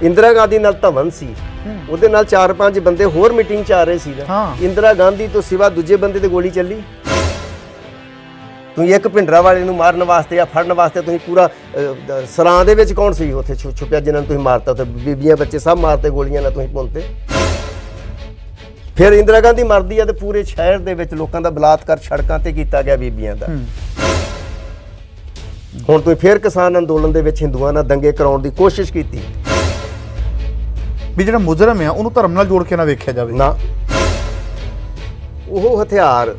ਇੰਦਰਾ ਗਾਂਧੀ ਨਾਲ ਧਵਨ ਸੀ, ਉਹਦੇ ਨਾਲ 4-5 ਬੰਦੇ ਹੋਰ ਮੀਟਿੰਗ 'ਚ ਆ ਰਹੇ ਸੀ। ਇੰਦਰਾ ਗਾਂਧੀ ਤੋਂ ਸਿਵਾ ਦੂਜੇ ਬੰਦੇ ਤੇ ਗੋਲੀ ਚੱਲੀ। ਤੁਸੀਂ ਇੱਕ ਭਿੰਡਰਾ ਵਾਲੇ ਨੂੰ ਮਾਰਨ ਵਾਸਤੇ ਜਾਂ ਫੜਨ ਵਾਸਤੇ ਤੁਸੀਂ ਪੂਰਾ ਸਰਾਂ ਦੇ ਵਿੱਚ ਕੌਣ ਸੀ ਉੱਥੇ ਛੁਪਿਆ ਜਿਨ੍ਹਾਂ ਨੂੰ ਤੁਸੀਂ ਮਾਰਤਾ? ਉੱਥੇ ਬੀਬੀਆਂ ਬੱਚੇ ਸਭ ਮਾਰਤੇ ਗੋਲੀਆਂ ਨਾਲ ਤੁਸੀਂ ਪੁੰਨਤੇ। ਫਿਰ ਇੰਦਰਾ ਗਾਂਧੀ ਮਰਦੀ ਆ ਤੇ ਪੂਰੇ ਸ਼ਹਿਰ ਦੇ ਵਿੱਚ ਲੋਕਾਂ ਦਾ ਬਲਾਤਕਾਰ ਸੜਕਾਂ ਤੇ ਕੀਤਾ ਗਿਆ ਬੀਬੀਆਂ ਦਾ। ਹੁਣ ਤੁਸੀਂ ਫਿਰ ਕਿਸਾਨ ਅੰਦੋਲਨ ਦੇ ਵਿੱਚ ਹਿੰਦੂਆਂ ਨਾਲ ਦੰਗੇ ਕਰਾਉਣ ਦੀ ਕੋਸ਼ਿਸ਼ ਕੀਤੀ ਵੀ ਜਿਹੜਾ ਮੁਜਰਮ ਆ ਉਹਨੂੰ ਧਰਮ ਨਾਲ ਜੋੜ ਕੇ ਨਾ ਵੇਖਿਆ ਜਾਵੇ ਨਾ। ਉਹ ਹਥਿਆਰ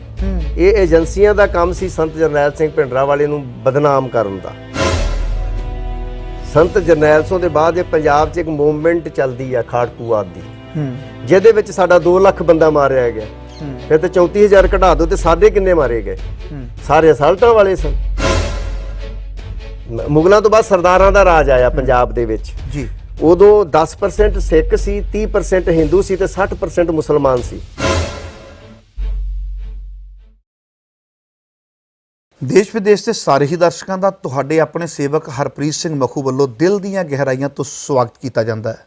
ਇਹ ਏਜੰਸੀਆਂ ਦਾ ਕੰਮ ਸੀ ਸੰਤ ਜਰਨੈਲ ਸਿੰਘ ਭਿੰਡਰਾਂਵਾਲੇ ਨੂੰ ਬਦਨਾਮ ਕਰਨ ਦਾ। ਸੰਤ ਜਰਨੈਲ ਸਿੰਘ ਦੇ ਬਾਅਦ ਇਹ ਪੰਜਾਬ 'ਚ ਇੱਕ ਮੂਵਮੈਂਟ ਚੱਲਦੀ ਆ ਖਾੜਕੂਵਾਦ ਦੀ, ਜਿਹਦੇ ਵਿੱਚ ਸਾਡਾ 2 ਲੱਖ ਬੰਦਾ ਮਾਰਿਆ ਗਿਆ। ਫਿਰ ਤੇ 34,000 ਘਟਾ ਦੋ ਤੇ ਸਾਡੇ ਕਿੰਨੇ ਮਾਰੇ ਗਏ? ਸਾਰੇ ਅਸਾਲਟਾਂ ਵਾਲੇ ਸਨ। ਮੁਗਲਾਂ ਤੋਂ ਬਾਅਦ ਸਰਦਾਰਾਂ ਦਾ ਰਾਜ ਆਇਆ ਪੰਜਾਬ ਦੇ ਵਿੱਚ ਜੀ। ਉਦੋਂ 10% ਸਿੱਖ ਸੀ, 30% ਹਿੰਦੂ ਸੀ ਤੇ 60% ਮੁਸਲਮਾਨ ਸੀ। ਦੇਸ਼ ਵਿਦੇਸ਼ ਦੇ ਸਾਰੇ ਹੀ ਦਰਸ਼ਕਾਂ ਦਾ ਤੁਹਾਡੇ ਆਪਣੇ ਸੇਵਕ ਹਰਪ੍ਰੀਤ ਸਿੰਘ ਮਖੂ ਵੱਲੋਂ ਦਿਲ ਦੀਆਂ ਗਹਿਰਾਈਆਂ ਤੋਂ ਸਵਾਗਤ ਕੀਤਾ ਜਾਂਦਾ ਹੈ।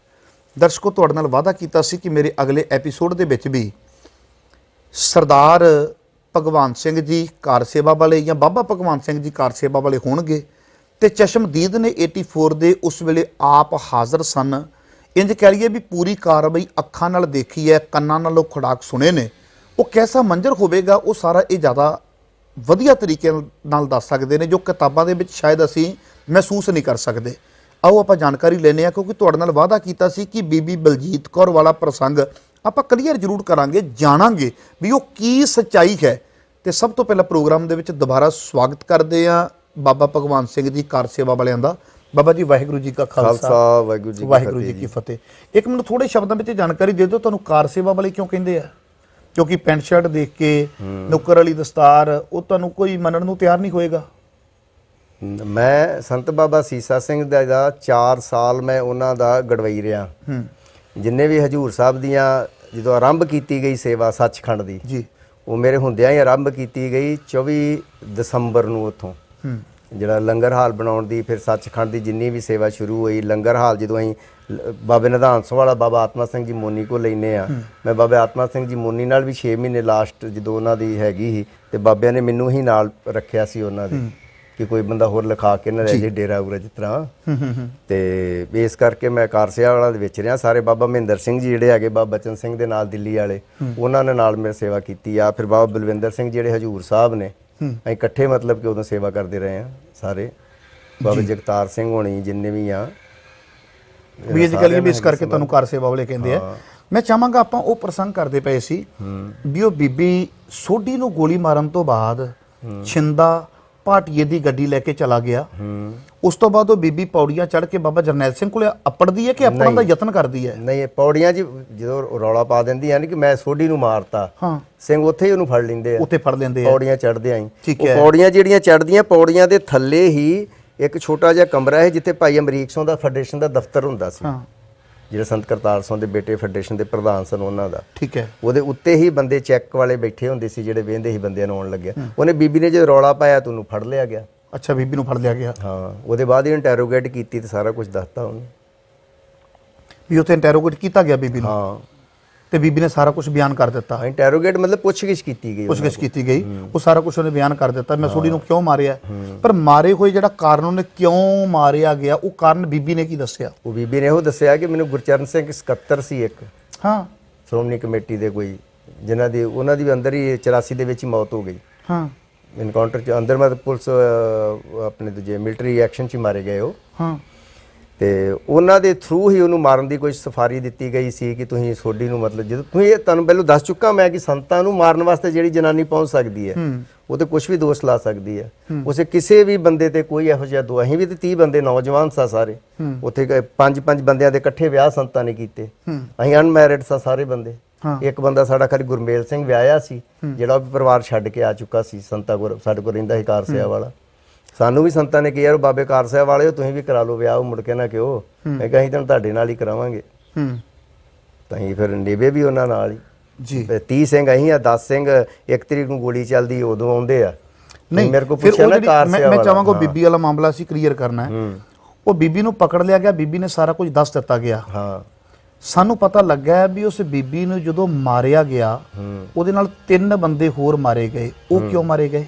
ਦਰਸ਼ਕੋ, ਤੁਹਾਡੇ ਨਾਲ ਵਾਅਦਾ ਕੀਤਾ ਸੀ ਕਿ ਮੇਰੇ ਅਗਲੇ ਐਪੀਸੋਡ ਦੇ ਵਿੱਚ ਵੀ ਸਰਦਾਰ ਭਗਵੰਤ ਸਿੰਘ ਜੀ ਕਾਰ ਸੇਵਾ ਵਾਲੇ ਜਾਂ ਬਾਬਾ ਭਗਵੰਤ ਸਿੰਘ ਜੀ ਕਾਰ ਸੇਵਾ ਵਾਲੇ ਹੋਣਗੇ ਤੇ ਚਸ਼ਮਦੀਦ ਨੇ 84 ਦੇ ਉਸ ਵੇਲੇ ਆਪ ਹਾਜ਼ਰ ਸਨ। ਇੰਜ ਕਹਿ ਲਈਏ ਵੀ ਪੂਰੀ ਕਾਰਵਾਈ ਅੱਖਾਂ ਨਾਲ ਦੇਖੀ ਹੈ, ਕੰਨਾਂ ਨਾਲੋਂ ਖੁਰਾਕ ਸੁਣੇ ਨੇ। ਉਹ ਕੈਸਾ ਮੰਜ਼ਰ ਹੋਵੇਗਾ ਉਹ ਸਾਰਾ ਇਹ ਜ਼ਿਆਦਾ ਵਧੀਆ ਤਰੀਕੇ ਨਾਲ ਦੱਸ ਸਕਦੇ ਨੇ, ਜੋ ਕਿਤਾਬਾਂ ਦੇ ਵਿੱਚ ਸ਼ਾਇਦ ਅਸੀਂ ਮਹਿਸੂਸ ਨਹੀਂ ਕਰ ਸਕਦੇ। ਆਓ ਆਪਾਂ ਜਾਣਕਾਰੀ ਲੈਂਦੇ ਹਾਂ, ਕਿਉਂਕਿ ਤੁਹਾਡੇ ਨਾਲ ਵਾਅਦਾ ਕੀਤਾ ਸੀ ਕਿ ਬੀਬੀ ਬਲਜੀਤ ਕੌਰ ਵਾਲਾ ਪ੍ਰਸੰਗ ਆਪਾਂ ਕਲੀਅਰ ਜ਼ਰੂਰ ਕਰਾਂਗੇ, ਜਾਣਾਂਗੇ ਵੀ ਉਹ ਕੀ ਸੱਚਾਈ ਹੈ। ਤੇ ਸਭ ਤੋਂ ਪਹਿਲਾਂ ਪ੍ਰੋਗਰਾਮ ਦੇ ਵਿੱਚ ਦੁਬਾਰਾ ਸਵਾਗਤ ਕਰਦੇ ਹਾਂ ਬਾਬਾ ਭਗਵੰਤ ਸਿੰਘ ਜੀ ਕਾਰ ਸੇਵਾ ਵਾਲਿਆਂ ਦਾ। ਬਾਬਾ ਜੀ, ਵਾਹਿਗੁਰੂ ਜੀ ਕਾ ਖਾਲਸਾ, ਵਾਹਿਗੁਰੂ ਜੀ ਕੀ ਫਤਿਹ। ਇੱਕ ਮੈਨੂੰ ਥੋੜੇ ਸ਼ਬਦਾਂ ਵਿੱਚ ਜਾਣਕਾਰੀ ਦੇ ਦਿਓ, ਤੁਹਾਨੂੰ ਕਾਰ ਸੇਵਾ ਵਾਲੇ ਕਿਉਂ ਕਹਿੰਦੇ ਆ? ਕਿਉਂਕਿ ਪੈਂਟ ਸ਼ਰਟ ਦੇਖ ਕੇ ਨੁੱਕਰ ਵਾਲੀ ਦਸਤਾਰ, ਉਹ ਤੁਹਾਨੂੰ ਕੋਈ ਮੰਨਣ ਨੂੰ ਤਿਆਰ ਨਹੀਂ ਹੋਏਗਾ। ਮੈਂ ਸੰਤ ਬਾਬਾ ਸੀਸਾ ਸਿੰਘ ਦਾ 4 ਸਾਲ ਮੈਂ ਉਹਨਾਂ ਦਾ ਗੜਵਈ ਰਿਹਾ। ਜਿੰਨੇ ਵੀ ਹਜੂਰ ਸਾਹਿਬ ਦੀਆਂ ਜਦੋਂ ਆਰੰਭ ਕੀਤੀ ਗਈ ਸੇਵਾ ਸੱਚਖੰਡ ਦੀ ਜੀ, ਉਹ ਮੇਰੇ ਹੁੰਦਿਆਂ ਹੀ ਆਰੰਭ ਕੀਤੀ ਗਈ 24 ਦਸੰਬਰ ਨੂੰ। ਉੱਥੋਂ ਜਿਹੜਾ ਲੰਗਰ ਹਾਲ ਬਣਾਉਣ ਦੀ, ਫਿਰ ਸੱਚਖੰਡ ਦੀ ਜਿੰਨੀ ਵੀ ਸੇਵਾ ਸ਼ੁਰੂ ਹੋਈ, ਲੰਗਰ ਹਾਲ ਜਦੋਂ ਅਸੀਂ ਬਾਬੇ ਨਿਧਾਨ ਸਿੰਘ ਵਾਲਾ ਬਾਬਾ ਆਤਮਾ ਸਿੰਘ ਜੀ ਮੋਨੀ ਕੋਲ ਲੈਨੇ ਆ, ਮੈਂ ਬਾਬਾ ਆਤਮਾ ਸਿੰਘ ਜੀ ਮੋਨੀ ਨਾਲ ਵੀ 6 ਮਹੀਨੇ ਲਾਸਟ ਜਦੋਂ ਉਹਨਾਂ ਦੀ ਹੈਗੀ ਸੀ ਤੇ ਬਾਬਿਆਂ ਨੇ ਮੈਨੂੰ ਹੀ ਨਾਲ ਰੱਖਿਆ ਸੀ ਉਹਨਾਂ ਦੇ, ਕਿ ਕੋਈ ਬੰਦਾ ਹੋਰ ਲਿਖਾ ਕੇ ਨਾ ਰਹਿ ਜੇ ਡੇਰਾ ਉਰਾ ਜਿਸ ਤਰ੍ਹਾਂ। ਤੇ ਇਸ ਕਰਕੇ ਮੈਂ ਕਾਰਸਿਆ ਵਾਲਾ ਦੇ ਵਿੱਚ ਰਿਹਾ। ਸਾਰੇ ਬਾਬਾ ਮਹਿੰਦਰ ਸਿੰਘ ਜੀ ਜਿਹੜੇ ਹੈਗੇ ਬਾਬਾ ਬਚਨ ਸਿੰਘ ਦੇ ਨਾਲ ਦਿੱਲੀ ਵਾਲੇ, ਉਹਨਾਂ ਨੇ ਨਾਲ ਮੇਰੇ ਸੇਵਾ ਕੀਤੀ ਆ। ਫਿਰ ਬਾਬਾ ਬਲਵਿੰਦਰ ਸਿੰਘ ਜਿਹੜੇ ਹਜੂਰ ਸਾਹਿਬ ਨੇ, ਅਸੀਂ ਇਕੱਠੇ ਮਤਲਬ ਕਿ ਉਦੋਂ ਸੇਵਾ ਕਰਦੇ ਰਹੇ ਆ ਸਾਰੇ। ਬਾਬਾ ਜਗਤਾਰ ਸਿੰਘ ਹੋਣੀ ਜਿੰਨੇ ਵੀ ਆ ਵੀ ਅੱਜ ਕੱਲ੍ਹ ਵੀ ਇਸ ਕਰਕੇ ਤੁਹਾਨੂੰ ਕਾਰ ਸੇਵਾ ਵਾਲੇ ਕਹਿੰਦੇ ਆ। ਮੈਂ ਚਾਹਾਂਗਾ ਆਪਾਂ ਉਹ ਪ੍ਰਸੰਗ ਕਰਦੇ ਪਏ ਸੀ ਵੀ ਉਹ ਬੀਬੀ ਸੋਢੀ ਨੂੰ ਗੋਲੀ ਮਾਰਨ ਤੋਂ ਬਾਅਦ ਛਿੰਦਾ ਭਾਟੀਏ ਦੀ ਗੱਡੀ ਲੈ ਕੇ ਚਲਾ ਗਿਆ। ਉਸ ਤੋਂ ਬਾਅਦ ਉਹ ਬੀਬੀ ਪੌੜੀਆਂ ਚੜ੍ਹ ਕੇ ਬਾਬਾ ਜਰਨੈਲ ਸਿੰਘ ਕੋਲੇ ਅੱਪੜਦੀ ਹੈ ਕਿ ਅੱਪੜਨ ਦਾ ਯਤਨ ਕਰਦੀ ਹੈ? ਨਹੀਂ, ਪੌੜੀਆਂ 'ਚ ਜਦੋਂ ਰੌਲਾ ਪਾ ਦਿੰਦੀ ਹੈ ਕਿ ਮੈਂ ਸੋਢੀ ਨੂੰ ਮਾਰਤਾ, ਸਿੰਘ ਉੱਥੇ ਹੀ ਉਹਨੂੰ ਫੜ ਲੈਂਦੇ ਆ, ਉੱਥੇ ਫੜ ਲੈਂਦੇ ਆ ਪੌੜੀਆਂ ਚੜ੍ਹਦੇ ਆਂ। ਪੌੜੀਆਂ ਜਿਹੜੀਆਂ ਚੜ੍ਹਦੀਆਂ, ਪੌੜੀਆਂ ਦੇ ਥੱਲੇ ਹੀ ਇੱਕ ਛੋਟਾ ਜਿਹਾ ਕਮਰਾ ਹੈ ਜਿੱਥੇ ਭਾਈ ਅਮਰੀਕ ਸਿੰਘ ਦਾ ਫੈਡਰੇਸ਼ਨ ਦਾ ਦਫ਼ਤਰ ਹੁੰਦਾ ਸੀ, ਜਿਹੜੇ ਸੰਤ ਕਰਤਾਰ ਸਿੰਘ ਦੇ ਬੇਟੇ ਫੈਡਰੇਸ਼ਨ ਦੇ ਪ੍ਰਧਾਨ ਸਨ ਉਹਨਾਂ ਦਾ। ਠੀਕ ਹੈ। ਉਹਦੇ ਉੱਤੇ ਹੀ ਬੰਦੇ ਚੈੱਕ ਵਾਲੇ ਬੈਠੇ ਹੁੰਦੇ ਸੀ ਜਿਹੜੇ ਵੇਂਦੇ ਸੀ ਬੰਦਿਆਂ ਨੂੰ ਆਉਣ ਲੱਗਿਆ। ਉਹਨੇ ਬੀਬੀ ਨੇ ਜਦੋਂ ਰੌਲਾ ਪਾਇਆ ਤਾਂ ਉਹਨੂੰ ਫੜ ਲਿਆ ਗਿਆ। ਅੱਛਾ, ਬੀਬੀ ਨੂੰ ਫੜ ਲਿਆ ਗਿਆ। ਹਾਂ, ਉਹਦੇ ਬਾਅਦ ਹੀ ਇੰਟਰੋਗੇਟ ਕੀਤੀ ਤੇ ਸਾਰਾ ਕੁਝ ਦੱਸਤਾ ਉਹਨੇ ਵੀ ਉੱਥੇ ਇੰਟਰੋਗੇਟ ਕੀਤਾ ਗਿਆ ਬੀਬੀ ਨੂੰ। ਹਾਂ, ਤੇ ਬੀਬੀ ਨੇ ਸਾਰਾ ਕੁਝ ਬਿਆਨ ਕਰ ਦਿੱਤਾ। ਇੰਟਰੋਗੇਟ ਮਤਲਬ ਪੁੱਛਗਿੱਛ ਕੀਤੀ ਗਈ, ਪੁੱਛਗਿੱਛ ਕੀਤੀ ਗਈ, ਉਹ ਸਾਰਾ ਕੁਝ ਉਹਨੇ ਬਿਆਨ ਕਰ ਦਿੱਤਾ। ਮੈਂ ਸੋਢੀ ਨੂੰ ਕਿਉਂ ਮਾਰਿਆ, ਪਰ ਮਾਰੇ ਹੋਏ ਜਿਹੜਾ ਕਾਰਨ ਉਹਨੇ ਕਿਉਂ ਮਾਰਿਆ ਗਿਆ, ਉਹ ਕਾਰਨ ਬੀਬੀ ਨੇ ਕੀ ਦੱਸਿਆ? ਉਹ ਬੀਬੀ ਨੇ ਉਹ ਦੱਸਿਆ ਕਿ ਮੈਨੂੰ ਗੁਰਚਰਨ ਸਿੰਘ ਸਕੱਤਰ ਸੀ ਇੱਕ, ਹਾਂ, ਸ਼੍ਰੋਮਣੀ ਕਮੇਟੀ ਦੇ ਕੋਈ, ਜਿਨ੍ਹਾਂ ਦੀ ਉਹਨਾਂ ਦੀ ਵੀ ਅੰਦਰ ਹੀ 84 ਦੇ ਵਿੱਚ ਹੀ ਮੌਤ ਹੋ ਗਈ। ਹਾਂ, ਇਨਕਾਊਂਟਰ 'ਚ ਅੰਦਰ ਮਤਲਬ ਪੁਲਿਸ ਆਪਣੇ ਦੂਜੇ ਮਿਲਟਰੀ ਐਕਸ਼ਨ 'ਚ ਮਾਰੇ ਗਏ ਉਹ। ਹਾਂ, ਤੇ ਉਹਨਾਂ ਦੇ ਥਰੂ ਹੀ ਉਹਨੂੰ ਮਾਰਨ ਦੀ ਕੋਈ ਸਿਫਾਰੀ ਦਿੱਤੀ ਗਈ ਸੀ ਕਿ ਤੁਸੀਂ ਸੋਢੀ ਨੂੰ, ਮਤਲਬ ਜਦੋਂ ਤੁਸੀਂ ਤੁਹਾਨੂੰ ਪਹਿਲਾਂ ਦੱਸ ਚੁੱਕਾ ਮੈਂ ਕਿ ਸੰਤਾਂ ਨੂੰ ਮਾਰਨ ਵਾਸਤੇ ਜਿਹੜੀ ਜਨਾਨੀ ਪਹੁੰਚ ਸਕਦੀ ਹੈ ਉਹ ਤੇ ਕੁਝ ਵੀ ਦੋਸ਼ ਲਾ ਸਕਦੀ ਹੈ। ਉਸੇ ਕਿਸੇ ਵੀ ਬੰਦੇ ਤੇ ਕੋਈ ਇਹੋ ਜਿਹਾ ਦੋ, ਅਸੀਂ ਵੀ ਤੇ 30 ਬੰਦੇ ਨੌਜਵਾਨ ਸਾ ਸਾਰੇ ਉੱਥੇ, 5-5 ਬੰਦਿਆਂ ਦੇ ਇਕੱਠੇ ਵਿਆਹ ਸੰਤਾਂ ਨੇ ਕੀਤੇ। ਅਸੀਂ ਅਨਮੈਰਿਡ ਸਾ ਸਾਰੇ ਬੰਦੇ। ਇੱਕ ਬੰਦਾ ਸਾਡਾ ਖਾਲੀ ਗੁਰਮੇਲ ਸਿੰਘ ਵਿਆਹਿਆ ਸੀ, ਜਿਹੜਾ ਉਹ ਪਰਿਵਾਰ ਛੱਡ ਕੇ ਆ ਚੁੱਕਾ ਸੀ। ਸੰਤਾਂ ਕੋਲ ਸਾਡੇ ਕੋਲ ਰਹਿੰਦਾ ਸੀ ਕਾਰ ਸੇਵਾ ਵਾਲਾ। ਸਾਨੂੰ ਵੀ ਸੰਤਾਂ ਨੇ ਕਿਹਾ ਯਾਰ ਬਾਬੇ ਕਾਰ ਸਾਹਿਬ ਵਾਲੇ ਹੋ, ਤੁਸੀਂ ਵੀ ਕਰਾ ਲਓ ਵਿਆਹ, ਮੁੜ ਕੇ ਨਾ ਕਿਉਂ। ਮੈਂ ਕਿਹਾ ਅਸੀਂ ਤਾਂ ਤੁਹਾਡੇ ਨਾਲ ਹੀ ਕਰਾਵਾਂਗੇ। ਤਾਂ ਅਸੀਂ ਫਿਰ ਨਿਭੇ ਵੀ ਉਹਨਾਂ ਨਾਲ ਹੀ ਜੀ। 30 ਸਿੰਘ ਅਸੀਂ ਆ, 10 ਸਿੰਘ 1 ਤਰੀਕ ਨੂੰ ਗੋਲੀ ਚੱਲਦੀ ਉਦੋਂ ਆਉਂਦੇ ਆ। ਨਹੀਂ, ਮੇਰੇ ਕੋਲ ਪੁੱਛਿਆ ਨਾ ਕਾਰ ਸੇਵਾ ਵਾਲਾ। ਮੈਂ ਚਾਹਾਂਗਾ ਬੀਬੀ ਵਾਲਾ ਮਾਮਲਾ ਅਸੀਂ ਕਲੀਅਰ ਕਰਨਾ ਹੈ। ਉਹ ਬੀਬੀ ਨੂੰ ਪਕੜ ਲਿਆ ਗਿਆ, ਬੀਬੀ ਨੇ ਸਾਰਾ ਕੁਝ ਦੱਸ ਦਿੱਤਾ ਗਿਆ। ਹਾਂ, ਸਾਨੂੰ ਪਤਾ ਲੱਗਾ ਵੀ ਉਸ ਬੀਬੀ ਨੂੰ ਜਦੋਂ ਮਾਰਿਆ ਗਿਆ ਉਹਦੇ ਨਾਲ 3 ਬੰਦੇ ਹੋਰ ਮਾਰੇ ਗਏ। ਉਹ ਕਿਉਂ ਮਾਰੇ ਗਏ?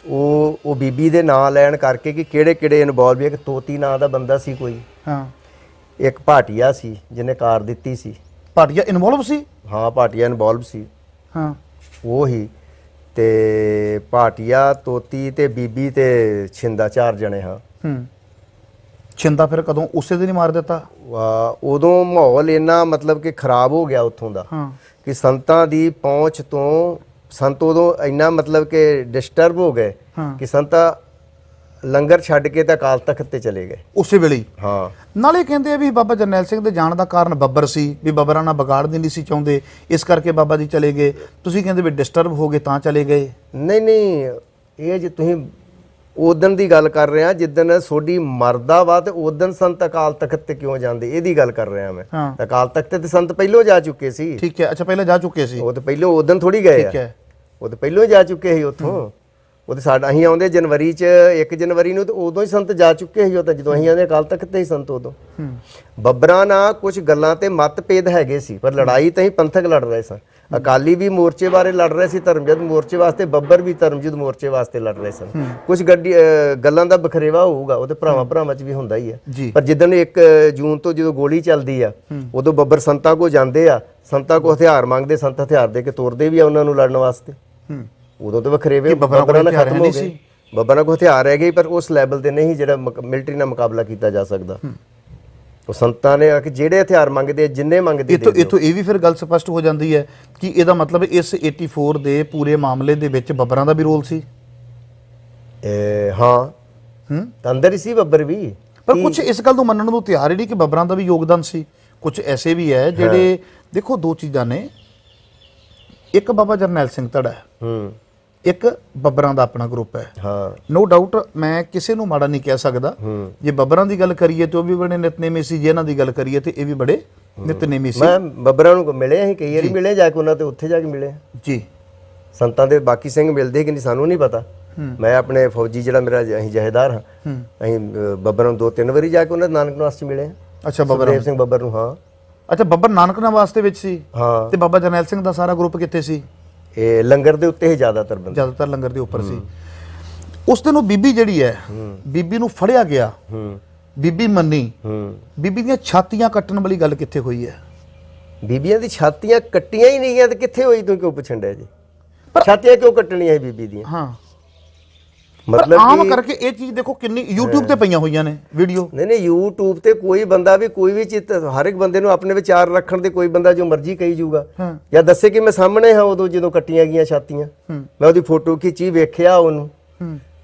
ਉਹ ਬੀਬੀ ਦੇ ਨਾਂ ਲੈਣ ਕਰਕੇ ਕਿ ਕਿਹੜੇ ਇਨਵੋਲਵ, ਇੱਕ ਤੋਤੀ ਨਾਂ ਦਾ ਬੰਦਾ ਸੀ ਕੋਈ, ਹਾਂ, ਇੱਕ ਭਾਟੀਆ ਸੀ ਜਿਹਨੇ ਕਾਰ ਦਿੱਤੀ ਸੀ। ਭਾਟੀਆ ਇਨਵੋਲਵ ਸੀ? ਹਾਂ, ਭਾਟੀਆ ਇਨਵੋਲਵ ਸੀ। ਹਾਂ, ਉਹ ਹੀ ਤੇ ਭਾਟੀਆ, ਤੋਤੀ ਤੇ ਬੀਬੀ ਤੇ ਛਿੰਦਾ, 4 ਜਣੇ। ਹਾਂ। ਛਿੰਦਾ ਫਿਰ ਕਦੋਂ? ਉਸੇ ਦਿਨ ਹੀ ਮਾਰ ਦਿੱਤਾ? ਉਦੋਂ ਮਾਹੌਲ ਇੰਨਾ ਮਤਲਬ ਕਿ ਖਰਾਬ ਹੋ ਗਿਆ ਉੱਥੋਂ ਦਾ ਕਿ ਸੰਤਾਂ ਦੀ ਪਹੁੰਚ ਤੋਂ ਸੰਤ ਉਦੋਂ ਇੰਨਾ ਮਤਲਬ ਕਿ ਡਿਸਟਰਬ ਹੋ ਗਏ ਕਿ ਸੰਤਾਂ ਲੰਗਰ ਛੱਡ ਕੇ ਤਾਂ ਅਕਾਲ ਤਖਤ ਤੇ ਚਲੇ ਗਏ ਉਸੇ ਵੇਲੇ ਹੀ। ਹਾਂ, ਨਾਲੇ ਕਹਿੰਦੇ ਆ ਵੀ ਬਾਬਾ ਜਰਨੈਲ ਸਿੰਘ ਦੇ ਜਾਣ ਦਾ ਕਾਰਨ ਬੱਬਰ ਸੀ, ਵੀ ਬੱਬਰਾਂ ਨਾਲ ਵਿਗਾੜ ਨਹੀਂ ਸੀ ਚਾਹੁੰਦੇ, ਇਸ ਕਰਕੇ ਬਾਬਾ ਜੀ ਚਲੇ ਗਏ। ਤੁਸੀਂ ਕਹਿੰਦੇ ਵੀ ਡਿਸਟਰਬ ਹੋ ਗਏ ਤਾਂ ਚਲੇ ਗਏ। ਨਹੀਂ, ਇਹ ਜੇ ਤੁਸੀਂ ਉਦਣ ਦੀ ਗੱਲ ਕਰ ਰਹੇ ਆ ਜਿੱਦਣ ਸੋਡੀ ਮਰਦਾ ਵਾ, ਤੇ ਉਦਣ ਸੰਤ ਅਕਾਲ ਤਖਤ ਤੇ ਕਿਉਂ ਜਾਂਦੇ, ਇਹਦੀ ਗੱਲ ਕਰ ਰਿਹਾ ਮੈਂ। ਅਕਾਲ ਤਖਤ ਤੇ ਸੰਤ ਪਹਿਲੋਂ ਜਾ ਚੁੱਕੇ ਸੀ। ਠੀਕ ਹੈ, ਅੱਛਾ, ਪਹਿਲਾਂ ਜਾ ਚੁੱਕੇ ਸੀ। ਉਹ ਤਾਂ ਪਹਿਲੋਂ ਉਦਣ ਥੋੜੀ ਗਏ ਆ, ਉਹ ਤਾਂ ਪਹਿਲੋਂ ਜਾ ਚੁੱਕੇ ਸੀ ਉੱਥੋਂ। ਉਹ ਤਾਂ ਸਾਡਾ ਅਸੀਂ ਆਉਂਦੇ ਜਨਵਰੀ 'ਚ 1 ਜਨਵਰੀ ਨੂੰ, ਤੇ ਉਦੋਂ ਹੀ ਸੰਤ ਜਾ ਚੁੱਕੇ ਸੀ। ਉਹ ਤਾਂ ਜਦੋਂ ਅਸੀਂ ਆਉਂਦੇ ਅਕਾਲ ਤਖਤ ਤੇ ਹੀ ਸੰਤ ਉਦੋਂ। ਬੱਬਰਾਂ ਨਾਲ ਕੁਝ ਗੱਲਾਂ ਤੇ ਮਤਭੇਦ ਹੈਗੇ ਸੀ, ਪਰ ਲੜਾਈ ਤਾਂ ਹੀ ਪੰਥਕ ਲੜ ਰਹੇ ਸਨ। ਅਕਾਲੀ ਵੀ ਮੋਰਚੇ ਬਾਰੇ ਲੜ ਰਹੇ ਸੀ, ਧਰਮਯੁੱਧ ਮੋਰਚੇ ਵਾਸਤੇ, ਬੱਬਰ ਵੀ ਧਰਮਯੁੱਧ ਮੋਰਚੇ ਵਾਸਤੇ ਲੜ ਰਹੇ ਸਨ। ਕੁਝ ਗੱਲਾਂ ਦਾ ਬਖਰੇਵਾ ਹੋਊਗਾ, ਉਹ ਤੇ ਭਰਾਵਾਂ 'ਚ ਵੀ ਹੁੰਦਾ ਹੀ ਹੈ। ਪਰ ਜਿੱਦਣ 1 ਜੂਨ ਤੋਂ ਜਦੋਂ ਗੋਲੀ ਚੱਲਦੀ ਆ, ਉਦੋਂ ਬੱਬਰ ਸੰਤਾਂ ਕੋ ਜਾਂਦੇ ਆ, ਸੰਤਾਂ ਕੋ ਹਥਿਆਰ ਮੰਗਦੇ, ਸੰਤ ਹਥਿਆਰ ਦੇ ਕੇ ਤੋਰਦੇ ਵੀ ਆ ਉਹਨਾਂ ਨੂੰ ਲੜਨ ਵਾਸਤੇ। ਉਦੋਂ ਤਾਂ ਵਖਰੇਵੇ ਬੱਬਰਾਂ ਨਾਲ ਖਤਮ ਹੋ ਗਏ। ਬੱਬਰਾਂ ਕੋ ਹਥਿਆਰ ਰਹਿ ਗਏ, ਪਰ ਉਸ ਲੈਵਲ ਤੇ ਨਹੀਂ ਜਿਹੜਾ ਮਿਲਟਰੀ ਨਾਲ ਮੁਕਾਬਲਾ ਕੀਤਾ ਜਾ ਸਕਦਾ। ਉਹ ਸੰਤਾਂ ਨੇ ਕਿ ਜਿਹੜੇ ਹਥਿਆਰ ਮੰਗਦੇ, ਜਿੰਨੇ ਮੰਗਦੇ। ਇਥੋਂ ਇਹ ਵੀ ਫਿਰ ਗੱਲ ਸਪਸ਼ਟ ਹੋ ਜਾਂਦੀ ਹੈ ਕਿ ਇਹਦਾ ਮਤਲਬ ਇਸ 84 ਦੇ ਪੂਰੇ ਮਾਮਲੇ ਦੇ ਵਿੱਚ ਬੱਬਰਾਂ ਦਾ ਵੀ ਰੋਲ ਸੀ। ਹਾਂ, ਤਾਂ ਅੰਦਰ ਹੀ ਸੀ ਬੱਬਰ ਵੀ। ਪਰ ਕੁਝ ਇਸ ਗੱਲ ਨੂੰ ਮੰਨਣ ਨੂੰ ਤਿਆਰ ਹੀ ਨਹੀਂ ਕਿ ਬੱਬਰਾਂ ਦਾ ਵੀ ਯੋਗਦਾਨ ਸੀ। ਕੁਝ ਐਸੇ ਵੀ ਹੈ ਜਿਹੜੇ, ਦੇਖੋ, 2 ਚੀਜ਼ਾਂ ਨੇ। ਇੱਕ ਬਾਬਾ ਜਰਨੈਲ ਸਿੰਘ ਧੜਾ, ਇੱਕ ਬੱਬਰਾਂ ਦਾ ਆਪਣਾ ਗਰੁੱਪ ਹੈ। ਹਾਂ, ਨੋ ਡਾਊਟ, ਮੈਂ ਕਿਸੇ ਨੂੰ ਮਾੜਾ ਨਹੀਂ ਕਹਿ ਸਕਦਾ। ਜੇ ਬੱਬਰਾਂ ਦੀ ਗੱਲ ਕਰੀਏ ਤੇ ਉਹ ਵੀ ਬੜੇ ਨਿਤਨੇਮੀ ਸੀ, ਜੇ ਇਹਨਾਂ ਦੀ ਗੱਲ ਕਰੀਏ ਤੇ ਇਹ ਵੀ ਬੜੇ ਨਿਤਨੇਮੀ ਸੀ। ਮੈਂ ਬੱਬਰਾਂ ਨੂੰ ਮਿਲੇ, ਅਸੀਂ ਕਈ ਵਾਰੀ ਮਿਲੇ ਜਾ ਕੇ, ਉਹਨਾਂ ਤੇ ਉੱਥੇ ਜਾ ਕੇ ਮਿਲੇ ਜੀ। ਸੰਤਾਂ ਦੇ ਬਾਕੀ ਸਿੰਘ ਮਿਲਦੇ ਕਿ ਨਹੀਂ ਸਾਨੂੰ ਨਹੀਂ ਪਤਾ। ਮੈਂ ਆਪਣੇ ਫੌਜੀ ਜਿਹੜਾ ਮੇਰਾ ਅਸੀਂ ਜਹੇਦਾਰ ਹਾਂ, ਅਸੀਂ ਬੱਬਰਾਂ ਨੂੰ 2-3 ਵਾਰੀ ਜਾ ਕੇ ਉਹਨਾਂ ਦੇ ਨਾਨਕ ਨਿਵਾਸ 'ਚ ਮਿਲੇ। ਅੱਛਾ, ਬੱਬਰ ਦੇਵ ਸਿੰਘ ਬੱਬਰ ਨੂੰ। ਹਾਂ, ਅੱਛਾ, ਬੱਬਰ ਨਾਨਕ ਨਿਵਾਸ ਦੇ ਵਿੱਚ ਸੀ। ਹਾਂ, ਤੇ ਬਾਬਾ ਜਰਨੈਲ ਸਿੰਘ ਦਾ ਸਾਰਾ ਗਰੁੱਪ ਕਿੱਥੇ ਸੀ? ਇਹ ਲੰਗਰ ਦੇ ਉੱਤੇ ਹੀ ਜ਼ਿਆਦਾਤਰ ਲੰਗਰ ਦੇ ਉੱਪਰ ਸੀ। ਉਸ ਦਿਨ ਉਹ ਬੀਬੀ ਜਿਹੜੀ ਹੈ, ਬੀਬੀ ਨੂੰ ਫੜਿਆ ਗਿਆ, ਬੀਬੀ ਮੰਨੀ, ਬੀਬੀ ਦੀਆਂ ਛਾਤੀਆਂ ਕੱਟਣ ਵਾਲੀ ਗੱਲ ਕਿੱਥੇ ਹੋਈ ਹੈ? ਬੀਬੀਆਂ ਦੀ ਛਾਤੀਆਂ ਕੱਟੀਆਂ ਹੀ ਨਹੀਂ ਗਿਆ ਤੇ ਕਿੱਥੇ ਹੋਈ? ਤੂੰ ਕਿਉਂ ਪੁੱਛਣ ਡਿਆ ਜੀ? ਛਾਤੀਆਂ ਕਿਉਂ ਕੱਟਣੀਆਂ ਹੈ ਬੀਬੀ ਦੀਆਂ? ਹਾਂ, ਮਤਲਬ ਆਮ ਕਰਕੇ ਇਹ ਚੀਜ਼ ਦੇਖੋ ਕਿੰਨੀ YouTube ਤੇ ਪਈਆਂ ਹੋਈਆਂ ਨੇ ਵੀਡੀਓ। ਨਹੀਂ, YouTube ਤੇ ਕੋਈ ਬੰਦਾ ਵੀ ਕੋਈ ਵੀ ਚੀਜ਼, ਹਰ ਇੱਕ ਬੰਦੇ ਨੂੰ ਆਪਣੇ ਵਿਚਾਰ ਰੱਖਣ ਦੇ, ਕੋਈ ਬੰਦਾ ਜੋ ਮਰਜ਼ੀ ਕਹੀ ਜਾਊਗਾ ਜਾਂ ਦੱਸੇ ਕਿ ਮੈਂ ਸਾਹਮਣੇ ਹਾਂ ਉਦੋਂ ਜਦੋਂ ਕੱਟੀਆਂ ਗਈਆਂ ਛਾਤੀਆਂ, ਮੈਂ ਉਹਦੀ ਫੋਟੋ ਖਿੱਚੀ, ਵੇਖਿਆ ਉਹਨੂੰ,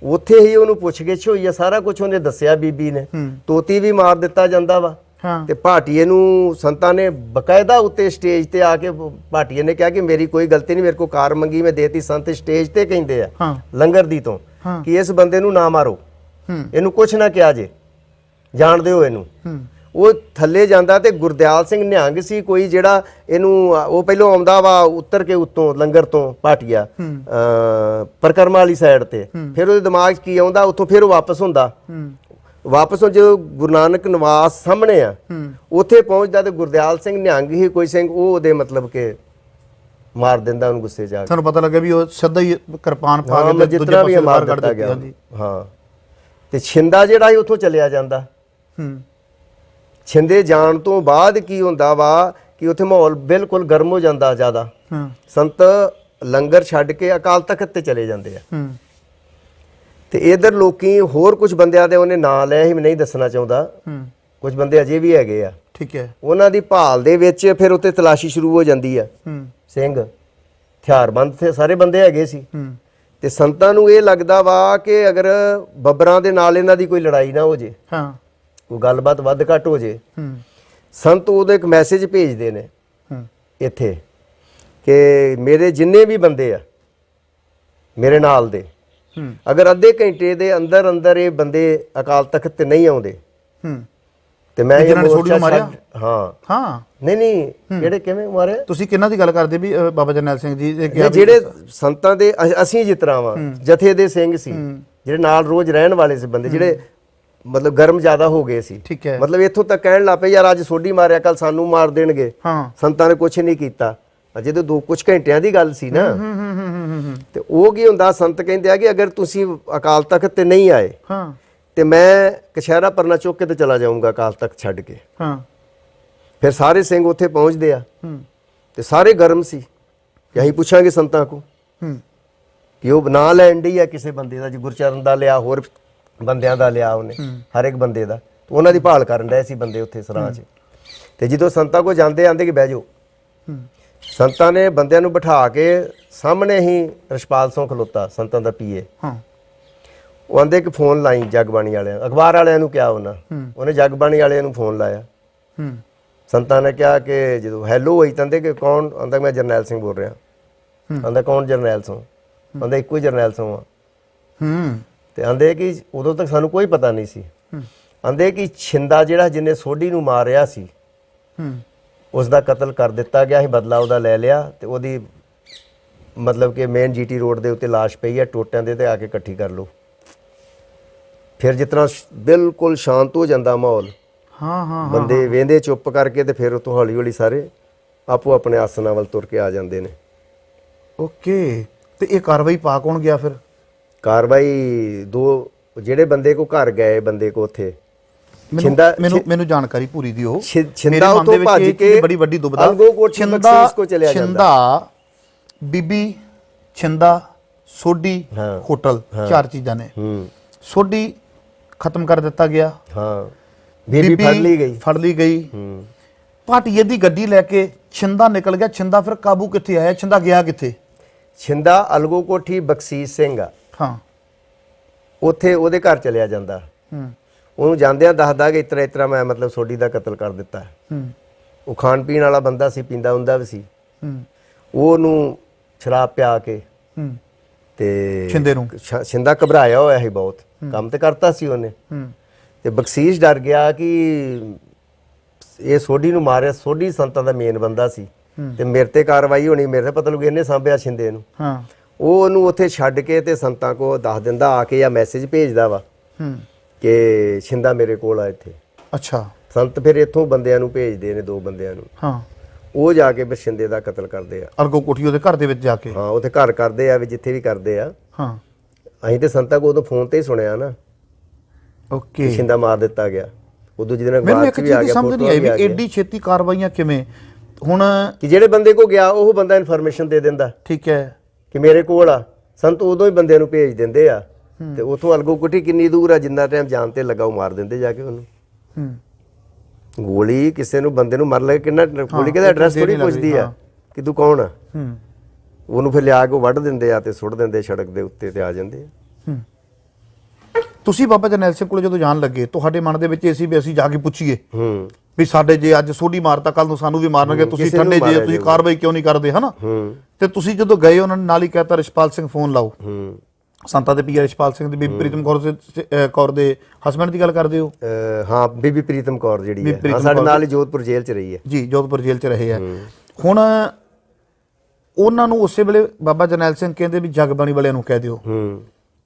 ਉੱਥੇ ਹੀ ਉਹਨੂੰ ਪੁੱਛਗਿੱਛ ਹੋਈ ਆ, ਸਾਰਾ ਕੁਝ ਉਹਨੇ ਦੱਸਿਆ ਬੀਬੀ ਨੇ। ਤੋਤੀ ਵੀ ਮਾਰ ਦਿੱਤਾ ਜਾਂਦਾ ਵਾ। ਤੇ ਭਾਟੀਏ ਨੂੰ ਸੰਤਾਂ ਨੇ ਬਕਾਇਦਾ ਉੱਤੇ ਸਟੇਜ ਤੇ ਆ ਕੇ, ਭਾਟੀਏ ਨੇ ਕਿਹਾ ਕਿ ਮੇਰੀ ਕੋਈ ਗਲਤੀ ਨਹੀਂ, ਮੇਰੇ ਕੋਲ ਕਾਰ ਮੰਗੀ, ਮੈਂ ਦੇਤੀ। ਸੰਤ ਸਟੇਜ ਤੇ ਕਹਿੰਦੇ ਆ ਲੰਗਰ ਦੀ ਤੋਂ ਕਿ ਇਸ ਬੰਦੇ ਨੂੰ ਨਾ ਮਾਰੋ, ਇਹਨੂੰ ਕੁਛ ਨਾ ਕਿਹਾ ਜੇ, ਜਾਣ ਦਿਓ ਇਹਨੂੰ। ਉਹ ਥੱਲੇ ਜਾਂਦਾ ਤੇ ਗੁਰਦਿਆਲ ਸਿੰਘ ਨਿਹੰਗ ਸੀ ਕੋਈ, ਜਿਹੜਾ ਇਹਨੂੰ ਉਹ ਪਹਿਲੋਂ ਆਉਂਦਾ ਵਾ ਉਤਰ ਕੇ ਉੱਤੋਂ ਲੰਗਰ ਤੋਂ ਭਾਟੀਆ ਪਰਕਰਮਾ ਵਾਲੀ ਸਾਈਡ ਤੇ, ਫਿਰ ਉਹਦੇ ਦਿਮਾਗ 'ਚ ਕੀ ਆਉਂਦਾ, ਉੱਥੋਂ ਫਿਰ ਉਹ ਵਾਪਸ ਹੁੰਦਾ। ਵਾਪਸ ਜਦੋਂ ਗੁਰੂ ਨਾਨਕ ਨਿਵਾਸ ਸਾਹਮਣੇ ਆ, ਉੱਥੇ ਪਹੁੰਚਦਾ ਤੇ ਗੁਰਦਿਆਲ ਸਿੰਘ ਨਿਹੰਗ ਹੀ ਕੋਈ ਸਿੰਘ, ਉਹ ਉਹਦੇ ਮਤਲਬ ਕਿ ਮਾਰ ਦਿੰਦਾ ਉਹਨੂੰ ਗੁੱਸੇ 'ਚ ਆ ਕੇ। ਤੁਹਾਨੂੰ ਪਤਾ ਲੱਗਾ ਵੀ ਉਹ ਸਿੱਧਾ ਹੀ ਕਿਰਪਾਨ ਪਾ ਕੇ ਦੂਜੇ ਪਾਸੇ ਮਾਰ ਦਿੱਤਾ ਗਿਆ। ਹਾਂ, ਤੇ ਛਿੰਦਾ ਜਿਹੜਾ ਹੀ ਉੱਥੋਂ ਚਲਿਆ ਜਾਂਦਾ। ਛਿੰਦੇ ਜਾਣ ਤੋਂ ਬਾਅਦ ਕੀ ਹੁੰਦਾ ਵਾ ਕਿ ਉੱਥੇ ਮਾਹੌਲ ਬਿਲਕੁਲ ਗਰਮ ਹੋ ਜਾਂਦਾ ਜ਼ਿਆਦਾ। ਸੰਤ ਲੰਗਰ ਛੱਡ ਕੇ ਅਕਾਲ ਤਖਤ ਤੇ ਚਲੇ ਜਾਂਦੇ ਆ। ਤੇ ਇਧਰ ਲੋਕੀ ਹੋਰ ਕੁਝ ਬੰਦਿਆਂ ਦੇ ਉਹਨੇ ਨਾਂ ਲਿਆ ਸੀ, ਮੈਂ ਨਹੀਂ ਦੱਸਣਾ ਚਾਹੁੰਦਾ, ਕੁਝ ਬੰਦੇ ਅਜੇ ਵੀ ਹੈਗੇ ਆ। ਠੀਕ ਹੈ। ਉਹਨਾਂ ਦੀ ਭਾਲ ਦੇ ਵਿੱਚ ਫਿਰ ਉੱਤੇ ਤਲਾਸ਼ੀ ਸ਼ੁਰੂ ਹੋ ਜਾਂਦੀ ਆ। ਸਿੰਘ ਹਥਿਆਰਬੰਦ ਤੇ ਸਾਰੇ ਬੰਦੇ ਹੈਗੇ ਸੀ। ਤੇ ਸੰਤਾਂ ਨੂੰ ਇਹ ਲੱਗਦਾ ਵਾ ਕਿ ਅਗਰ ਬੱਬਰਾਂ ਦੇ ਨਾਲ ਇਹਨਾਂ ਦੀ ਕੋਈ ਲੜਾਈ ਨਾ ਹੋ ਜੇ, ਕੋਈ ਗੱਲਬਾਤ ਵੱਧ ਘੱਟ ਹੋ ਜੇ, ਸੰਤ ਉਹਦੇ ਇੱਕ ਮੈਸੇਜ ਭੇਜਦੇ ਨੇ ਇੱਥੇ ਕਿ ਮੇਰੇ ਜਿੰਨੇ ਵੀ ਬੰਦੇ ਆ ਮੇਰੇ ਨਾਲ ਦੇ, ਅਗਰ ਅੱਧੇ ਘੰਟੇ ਦੇ ਅੰਦਰ ਅੰਦਰ ਇਹ ਬੰਦੇ ਅਕਾਲ ਤਖਤ ਤੇ ਨਹੀਂ ਆਉਂਦੇ ਤੇ ਮੈਂ ਇਹ ਮੋਰਚਾ ਛੱਡ। ਹਾਂ, ਨਹੀਂ, ਕਿਹੜੇ ਕਿਵੇਂ ਮਾਰਿਆ? ਤੁਸੀਂ ਕਿਹਨਾਂ ਦੀ ਗੱਲ ਕਰਦੇ ਵੀ ਬਾਬਾ ਜਰਨੈਲ ਸਿੰਘ ਜੀ ਜਿਹੜੇ ਸੰਤਾਂ ਦੇ ਅਸੀਂ ਜਿਸ ਤਰ੍ਹਾਂ ਵਾ ਜਥੇ ਦੇ ਸਿੰਘ ਸੀ, ਜਿਹੜੇ ਨਾਲ ਰੋਜ਼ ਰਹਿਣ ਵਾਲੇ ਸੀ ਬੰਦੇ, ਜਿਹੜੇ ਮਤਲਬ ਗਰਮ ਜ਼ਿਆਦਾ ਹੋ ਗਏ ਸੀ। ਠੀਕ ਹੈ। ਮਤਲਬ ਇੱਥੋਂ ਤੱਕ ਕਹਿਣ ਲੱਗ ਪਏ ਯਾਰ ਅੱਜ ਸੋਢੀ ਮਾਰਿਆ ਕੱਲ ਸਾਨੂੰ ਮਾਰ ਦੇਣਗੇ। ਸੰਤਾਂ ਨੇ ਕੁਝ ਨਹੀਂ ਕੀਤਾ। ਅਜੇ ਤਾਂ ਕੁਝ ਘੰਟਿਆਂ ਦੀ ਗੱਲ ਸੀ ਨਾ। ਤੇ ਉਹ ਕੀ ਹੁੰਦਾ, ਸੰਤ ਕਹਿੰਦੇ ਆ ਕਿ ਅਗਰ ਤੁਸੀਂ ਅਕਾਲ ਤਖਤ ਤੇ ਨਹੀਂ ਆਏ ਤੇ ਮੈਂ ਕਛਹਿਰਾ ਪਰਨਾ ਚੁੱਕ ਕੇ ਤੇ ਚਲਾ ਜਾਊਂਗਾ ਅਕਾਲ ਤਖਤ ਛੱਡ ਕੇ। ਫਿਰ ਸਾਰੇ ਸਿੰਘ ਉੱਥੇ ਪਹੁੰਚਦੇ ਆ ਤੇ ਸਾਰੇ ਗਰਮ ਸੀ ਕਿ ਅਸੀਂ ਪੁੱਛਾਂਗੇ ਸੰਤਾਂ ਕੋ ਕਿ ਉਹ ਨਾਂ ਲੈਣ ਡਈ ਆ ਕਿਸੇ ਬੰਦੇ ਦਾ, ਜੀ ਗੁਰਚਰਨ ਦਾ ਲਿਆ, ਹੋਰ ਬੰਦਿਆਂ ਦਾ ਲਿਆ ਉਹਨੇ, ਹਰ ਇੱਕ ਬੰਦੇ ਦਾ। ਉਹਨਾਂ ਦੀ ਭਾਲ ਕਰਨ ਡਏ ਸੀ ਬੰਦੇ ਉੱਥੇ ਸਰਾਂ 'ਚ। ਤੇ ਜਦੋਂ ਸੰਤਾਂ ਕੋ ਜਾਂਦੇ ਆਂਦੇ ਕਿ ਬਹਿ ਜਾਓ, ਸੰਤਾਂ ਨੇ ਬੰਦਿਆਂ ਨੂੰ ਬਿਠਾ ਕੇ ਸਾਹਮਣੇ ਹੀ ਰਛਪਾਲ ਸਿੰਘ ਖਲੋਤਾ, ਸੰਤਾਂ ਦਾ ਪੀਏ। ਉਹ ਆਂਦੇ ਕਿ ਫੋਨ ਲਾਈ ਜਗਬਾਣੀ ਵਾਲਿਆਂ, ਅਖਬਾਰ ਵਾਲਿਆਂ ਨੂੰ ਕਿਹਾ ਉਹਨੇ ਜਗਬਾਣੀ ਵਾਲਿਆਂ ਨੂੰ ਫੋਨ ਲਾਇਆ। ਸੰਤਾਂ ਨੇ ਕਿਹਾ ਕਿ ਜਦੋਂ ਹੈਲੋ ਹੋਈ ਕਹਿੰਦੇ ਕਿ ਕੌਣ? ਆਂਦਾ ਮੈਂ ਜਰਨੈਲ ਸਿੰਘ ਬੋਲ ਰਿਹਾ। ਆਂਦਾ ਕੌਣ ਜਰਨੈਲ ਸਿੰਘ? ਆਂਦਾ ਇੱਕੋ ਹੀ ਜਰਨੈਲ ਸਿੰਘ ਆ। ਤੇ ਆਂਦੇ ਕਿ ਉਦੋਂ ਤੱਕ ਸਾਨੂੰ ਕੋਈ ਪਤਾ ਨਹੀਂ ਸੀ। ਆਂਦੇ ਕਿ ਛਿੰਦਾ ਜਿਹੜਾ ਜਿਹਨੇ ਸੋਢੀ ਨੂੰ ਮਾਰਿਆ ਸੀ ਉਸ ਦਾ ਕਤਲ ਕਰ ਦਿੱਤਾ ਗਿਆ ਸੀ, ਬਦਲਾ ਉਹਦਾ ਲੈ ਲਿਆ। ਤੇ ਉਹਦੀ ਮਤਲਬ ਕਿ ਮੇਨ ਜੀਟੀ ਰੋਡ ਦੇ ਉੱਤੇ ਲਾਸ਼ ਪਈ ਹੈ, ਟੋਟਿਆਂ ਦੇ ਤੇ ਆ ਕੇ ਇਕੱਠੀ ਕਰ ਲਓ। ਫਿਰ ਜਿਤਨਾ ਬਿਲਕੁਲ ਸ਼ਾਂਤ ਹੋ ਜਾਂਦਾ ਮਾਹੌਲ, ਬੰਦੇ ਵੇਂਦੇ ਚੁੱਪ ਕਰਕੇ, ਤੇ ਫਿਰ ਉਤੋਂ ਹੌਲੀ ਹੌਲੀ ਸਾਰੇ ਆਪੋ ਆਪਣੇ ਆਸਨਾਂ ਵੱਲ ਤੁਰ ਕੇ ਆ ਜਾਂਦੇ ਨੇ। ਓਕੇ। ਤੇ ਇਹ ਕਾਰਵਾਈ ਪਾ ਕੌਣ ਗਿਆ ਫਿਰ? ਕਾਰਵਾਈ ਦੋ ਜਿਹੜੇ ਬੰਦੇ ਕੋ ਘਰ ਗਏ ਬੰਦੇ ਕੋ ਉੱਥੇ ਮੈਨੂੰ ਜਾਣਕਾਰੀ ਪੂਰੀ ਦਿਓ। ਛਿੰਦਾ ਉਤੋਂ ਭੱਜ ਕੇ ਬੜੀ ਵੱਡੀ ਦੁਬਦਾ ਛਿੰਦਾ ਬੀਬੀ ਛਿੰਦਾ ਸੋਢੀ ਹੋਟਲ, ਚਾਰ ਚੀਜ਼ਾਂ ਨੇ। ਸੋਢੀ ਖਤਮ ਕਰ ਦਿੱਤਾ ਗਿਆ। ਬੀਬੀ ਫੜ ਲਈ ਗਈ। ਭਾਟੀਏ ਦੀ ਗੱਡੀ ਲੈ ਕੇ ਛਿੰਦਾ ਨਿਕਲ ਗਿਆ। ਛਿੰਦਾ ਫਿਰ ਕਾਬੂ ਕਿੱਥੇ ਆਇਆ? ਛਿੰਦਾ ਗਿਆ ਕਿੱਥੇ? ਛਿੰਦਾ ਅਲਗੋ ਕੋਠੀ ਬਖਸ਼ੀਸ਼ ਸਿੰਘ ਆ, ਉੱਥੇ ਉਹਦੇ ਘਰ ਚਲਿਆ ਜਾਂਦਾ। ਉਹਨੂੰ ਜਾਂਦਿਆਂ ਦੱਸਦਾ ਕਿ ਇਤਰਾ ਇਤਰਾ ਮੈਂ ਮਤਲਬ ਸੋਢੀ ਦਾ ਕਤਲ ਕਰ ਦਿੱਤਾ। ਉਹ ਖਾਣ ਪੀਣ ਵਾਲਾ ਬੰਦਾ ਸੀ, ਪੀਂਦਾ ਹੁੰਦਾ ਵੀ ਸੀ। ਉਹਨੂੰ ਸ਼ਰਾਬ ਪਿਆ ਕੇ ਤੇ ਛਿੰਦਾ ਘਬਰਾਇਆ ਹੋਇਆ ਸੀ ਬਹੁਤ, ਕੰਮ ਤੇ ਕਰਤਾ ਸੀ ਉਹਨੇ। ਤੇ ਬਖਸ਼ੀਸ਼ ਡਰ ਗਿਆ ਕਿ ਇਹ ਸੋਢੀ ਨੂੰ ਮਾਰਿਆ, ਸੋਢੀ ਸੰਤਾਂ ਦਾ ਮੇਨ ਬੰਦਾ ਸੀ ਤੇ ਮੇਰੇ ਤੇ ਕਾਰਵਾਈ ਹੋਣੀ, ਮੇਰੇ ਤੇ ਪਤਾ ਲੱਗੂ ਇਹਨੇ ਸਾਂਭਿਆ ਛਿੰਦੇ ਨੂੰ। ਉਹ ਉਹਨੂੰ ਉੱਥੇ ਛੱਡ ਕੇ ਤੇ ਸੰਤਾਂ ਕੋ ਦੱਸ ਦਿੰਦਾ ਆ ਕੇ, ਜਾਂ ਮੈਸੇਜ ਭੇਜਦਾ ਵਾ ਕਿ ਛਿੰਦਾ ਮੇਰੇ ਕੋਲ ਆ ਇੱਥੇ। ਅੱਛਾ। ਸੰਤ ਫਿਰ ਇੱਥੋਂ ਬੰਦਿਆਂ ਨੂੰ ਭੇਜਦੇ ਨੇ, ਦੋ ਬੰਦਿਆਂ ਨੂੰ। ਉਹ ਜਾ ਕੇ ਛਿੰਦੇ ਦਾ ਕਤਲ ਕਰਦੇ ਆ ਅਲਗੋ ਕੋਠੀ ਉਹਦੇ ਘਰ ਦੇ ਵਿੱਚ ਜਾ ਕੇ। ਉੱਥੇ ਘਰ ਕਰਦੇ ਆ ਵੀ ਜਿੱਥੇ ਵੀ ਕਰਦੇ ਆ। ਅਸੀਂ ਤੇ ਸੰਤਾਂ ਕੋ ਉਦੋਂ ਫੋਨ ਤੇ ਹੀ ਸੁਣਿਆ ਨਾ। ਓਕੇ। ਛਿੰਦਾ ਮਾਰ ਦਿੱਤਾ ਗਿਆ। ਉਦੋਂ ਜਿਹਦੇ ਨਾਲ ਮੈਨੂੰ ਇੱਕ ਚੀਜ਼ ਸਮਝ ਨਹੀਂ ਆਈ ਵੀ ਐਡੀ ਛੇਤੀ ਕਾਰਵਾਈਆਂ ਕਿਵੇਂ? ਹੁਣ ਕਿ ਜਿਹੜੇ ਬੰਦੇ ਕੋ ਗਿਆ ਉਹ ਬੰਦਾ ਇਨਫੋਰਮੇਸ਼ਨ ਦੇ ਦਿੰਦਾ। ਠੀਕ ਹੈ। ਕਿ ਮੇਰੇ ਕੋਲ ਆ, ਸੰਤ ਉਦੋਂ ਹੀ ਬੰਦਿਆਂ ਨੂੰ ਭੇਜ ਦਿੰਦੇ ਆ। ਤੇ ਉਥੋਂ ਅਲਗੋ ਕੋਠੀ ਕਿੰਨੀ ਦੂਰ ਆ, ਜਿੰਨਾ ਟਾਈਮ ਜਾਣ ਤੇ ਲੱਗਾ ਉਹ ਮਾਰ ਦਿੰਦੇ ਜਾ ਕੇ ਉਹਨੂੰ। ਗੋਲੀ ਕਿਸੇ ਨੂੰ ਬੰਦੇ ਨੂੰ ਮਰ ਲੱਗੇ, ਕਿੰਨਾ ਗੋਲੀ ਕਿਹਦਾ ਐਡਰੈਸ ਥੋੜੀ ਪੁੱਛਦੀ ਆ ਕਿ ਤੂੰ ਕੌਣ ਆ। ਉਹਨੂੰ ਫਿਰ ਲਿਆ ਕੇ ਵੱਢ ਦਿੰਦੇ ਆ ਤੇ ਸੁੱਟ ਦਿੰਦੇ ਸੜਕ ਦੇ ਉੱਤੇ ਤੇ ਆ ਜਾਂਦੇ ਆ। ਤੁਸੀਂ ਬਾਬਾ ਜਰਨੈਲ ਸਿੰਘ ਕੋਲ ਜਦੋਂ ਜਾਣ ਲੱਗੇ, ਤੁਹਾਡੇ ਮਨ ਦੇ ਵਿੱਚ ਇਹ ਸੀ ਵੀ ਅਸੀਂ ਜਾ ਕੇ ਪੁੱਛੀਏ ਵੀ ਸਾਡੇ ਜੇ ਅੱਜ ਸੋਢੀ ਮਾਰਤਾ ਕੱਲ ਨੂੰ ਸਾਨੂੰ ਵੀ ਮਾਰਨਗੇ, ਤੁਸੀਂ ਠੰਡੇ ਜੇ, ਤੁਸੀਂ ਕਾਰਵਾਈ ਕਿਉਂ ਨਹੀਂ ਕਰਦੇ, ਹਨਾ? ਤੇ ਤੁਸੀਂ ਜਦੋਂ ਗਏ ਉਹਨਾਂ ਨੇ ਨਾਲ ਹੀ ਕਹਿਤਾ ਰਿਸ਼ਪਾਲ ਸਿੰਘ ਫੋਨ ਲਾਓ। ਸੰਤਾਂ ਦੇ ਪੀਆ ਰਿਸ਼ਪਾਲ ਸਿੰਘ ਦੀ ਬੀਬੀ ਪ੍ਰੀਤਮ ਕੌਰ ਦੇ ਹਸਬੈਂਡ ਦੀ ਗੱਲ ਕਰਦੇ ਹੋ? ਹਾਂ, ਬੀਬੀ ਪ੍ਰੀਤਮ ਕੌਰ ਜਿਹੜੀ ਹੈ ਸਾਡੇ ਨਾਲ ਹੀ ਜੋਧਪੁਰ ਜੇਲ੍ਹ 'ਚ ਰਹੀ ਹੈ ਜੀ, ਜੋਧਪੁਰ ਜੇਲ੍ਹ 'ਚ ਰਹੇ ਆ। ਹੁਣ ਉਹਨਾਂ ਨੂੰ ਉਸੇ ਵੇਲੇ ਬਾਬਾ ਜਰਨੈਲ ਸਿੰਘ ਕਹਿੰਦੇ ਵੀ ਜਗਬਾਣੀ ਵਾਲਿਆਂ ਨੂੰ ਕਹਿ ਦਿਓ।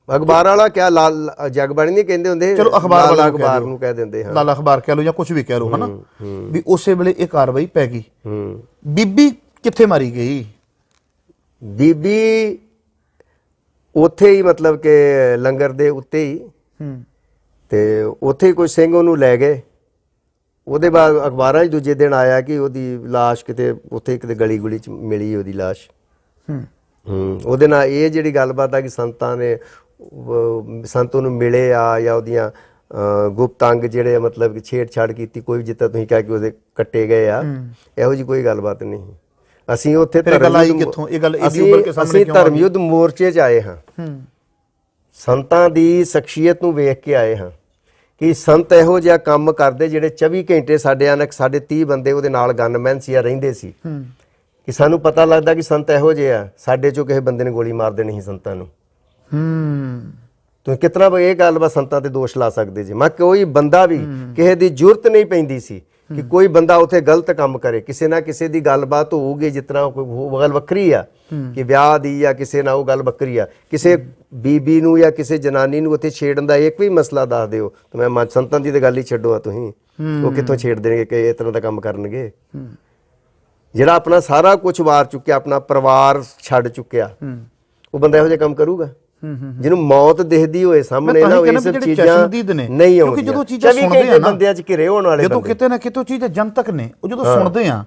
ਅਖਬਾਰ ਵਾਲਾ ਕਿਆ, ਲਾਲ ਜਗਬਾਣੀ ਨਹੀਂ ਕਹਿੰਦੇ ਹੁੰਦੇ, ਚਲੋ ਅਖਬਾਰ ਨੂੰ ਕਹਿ ਦਿੰਦੇ ਹਾਂ, ਲਾਲ ਅਖਬਾਰ ਕਹਿ ਲਓ ਜਾਂ ਕੁਝ ਵੀ ਕਹਿ ਲਓ, ਹਨਾ? ਵੀ ਉਸੇ ਵੇਲੇ ਇਹ ਕਾਰਵਾਈ ਪੈ ਗਈ। ਬੀਬੀ ਕਿੱਥੇ ਮਾਰੀ ਗਈ? ਬੀਬੀ ਉੱਥੇ ਹੀ, ਮਤਲਬ ਕਿ ਲੰਗਰ ਦੇ ਉੱਤੇ ਹੀ। ਤੇ ਉੱਥੇ ਹੀ ਕੋਈ ਸਿੰਘ ਉਹਨੂੰ ਲੈ ਗਏ। ਉਹਦੇ ਬਾਅਦ ਅਖਬਾਰਾਂ 'ਚ ਦੂਜੇ ਦਿਨ ਆਇਆ ਕਿ ਉਹਦੀ ਲਾਸ਼ ਕਿਤੇ ਉੱਥੇ ਕਿਤੇ ਗਲੀ ਗੁਲੀ 'ਚ ਮਿਲੀ ਉਹਦੀ ਲਾਸ਼। ਉਹਦੇ ਨਾਲ ਇਹ ਜਿਹੜੀ ਗੱਲਬਾਤ ਆ ਕਿ ਸੰਤਾਂ ਨੇ ਸੰਤ ਨੂੰ ਮਿਲੇ ਆ ਜਾਂ ਉਹਦੀਆਂ ਗੁਪਤ ਅੰਗ ਜਿਹੜੇ ਮਤਲਬ ਕਿ ਛੇੜਛਾੜ ਕੀਤੀ, ਕੋਈ ਵੀ ਜਿੱਦਾਂ ਤੁਸੀਂ ਕਿਹਾ ਕਿ ਉਹਦੇ ਕੱਟੇ ਗਏ ਆ, ਇਹੋ ਜਿਹੀ ਕੋਈ ਗੱਲਬਾਤ ਨਹੀਂ। ਅਸੀਂ ਉੱਥੇ ਧਰਮ ਯੁੱਧ ਮੋਰਚੇ 'ਚ ਆਏ ਹਾਂ। ਸੰਤਾਂ ਦੀ ਸ਼ਖਸੀਅਤ ਨੂੰ ਵੇਖ ਕੇ ਆਏ ਹਾਂ ਕਿ ਸੰਤ ਇਹੋ ਜਿਹਾ ਕੰਮ ਕਰਦੇ ਜਿਹੜੇ 24 ਘੰਟੇ ਸਾਡੇ 30 ਬੰਦੇ ਉਹਦੇ ਨਾਲ ਗਨਮੈਨ ਸੀ ਜਾਂ ਰਹਿੰਦੇ ਸੀ, ਕਿ ਸਾਨੂੰ ਪਤਾ ਲੱਗਦਾ ਕਿ ਸੰਤ ਇਹੋ ਜਿਹੇ ਆ, ਸਾਡੇ 'ਚੋਂ ਕਿਸੇ ਬੰਦੇ ਨੇ ਗੋਲੀ ਮਾਰ ਦੇਣੀ ਸੀ ਸੰਤਾਂ ਨੂੰ। ਤੁਸੀਂ ਕਿਤਨਾ ਇਹ ਗੱਲ ਵਾ ਸੰਤਾਂ ਤੇ ਦੋਸ਼ ਲਾ ਸਕਦੇ ਜੀ? ਮੈਂ ਕੋਈ ਬੰਦਾ ਵੀ ਕਿਸੇ ਦੀ ਜ਼ਰੂਰਤ ਨਹੀਂ ਪੈਂਦੀ ਸੀ ਕਿ ਕੋਈ ਬੰਦਾ ਉੱਥੇ ਗਲਤ ਕੰਮ ਕਰੇ, ਕਿਸੇ ਨਾ ਕਿਸੇ ਦੀ ਗੱਲਬਾਤ ਹੋਊਗੀ, ਜਿਸ ਤਰ੍ਹਾਂ ਕੋਈ ਗੱਲ ਵੱਖਰੀ ਆ ਕਿ ਵਿਆਹ ਦੀ ਜਾਂ ਕਿਸੇ ਨਾਲ ਉਹ ਗੱਲ ਵੱਖਰੀ ਆ, ਕਿਸੇ ਬੀਬੀ ਨੂੰ ਜਾਂ ਕਿਸੇ ਜਨਾਨੀ ਨੂੰ ਉੱਥੇ ਛੇੜਨ ਦਾ ਇੱਕ ਵੀ ਮਸਲਾ ਦੱਸ ਦਿਓ ਤਾਂ ਮੈਂ ਸੰਤਾਂ ਦੀ ਤਾਂ ਗੱਲ ਹੀ ਛੱਡੋ ਆ ਤੁਸੀਂ, ਉਹ ਕਿੱਥੋਂ ਛੇੜ ਦੇਣਗੇ ਕਿ ਇਸ ਤਰ੍ਹਾਂ ਦਾ ਕੰਮ ਕਰਨਗੇ। ਜਿਹੜਾ ਆਪਣਾ ਸਾਰਾ ਕੁਝ ਵਾਰ ਚੁੱਕਿਆ, ਆਪਣਾ ਪਰਿਵਾਰ ਛੱਡ ਚੁੱਕਿਆ, ਉਹ ਬੰਦਾ ਇਹੋ ਜਿਹਾ ਕੰਮ ਕਰੂਗਾ? ਜਿਹਨੂੰ ਮੌਤ ਦਿਖਦੀ ਹੋਏ ਸਾਹਮਣੇ ਨਾ, ਇਹ ਸਭ ਚੀਜ਼ਾਂ ਨਹੀਂ ਆਉਂਦੀਆਂ। ਕਿਉਂਕਿ ਜਦੋਂ ਚੀਜ਼ਾਂ ਸੁਣਦੇ ਆ ਨਾ, ਬੰਦਿਆਂ 'ਚ ਘਿਰੇ ਹੋਣ ਵਾਲੇ, ਜਦੋਂ ਕਿਤੇ ਨਾ ਕਿਤੇ ਚੀਜ਼ਾਂ ਜਨਤਕ ਨੇ, ਉਹ ਜਦੋਂ ਸੁਣਦੇ ਆ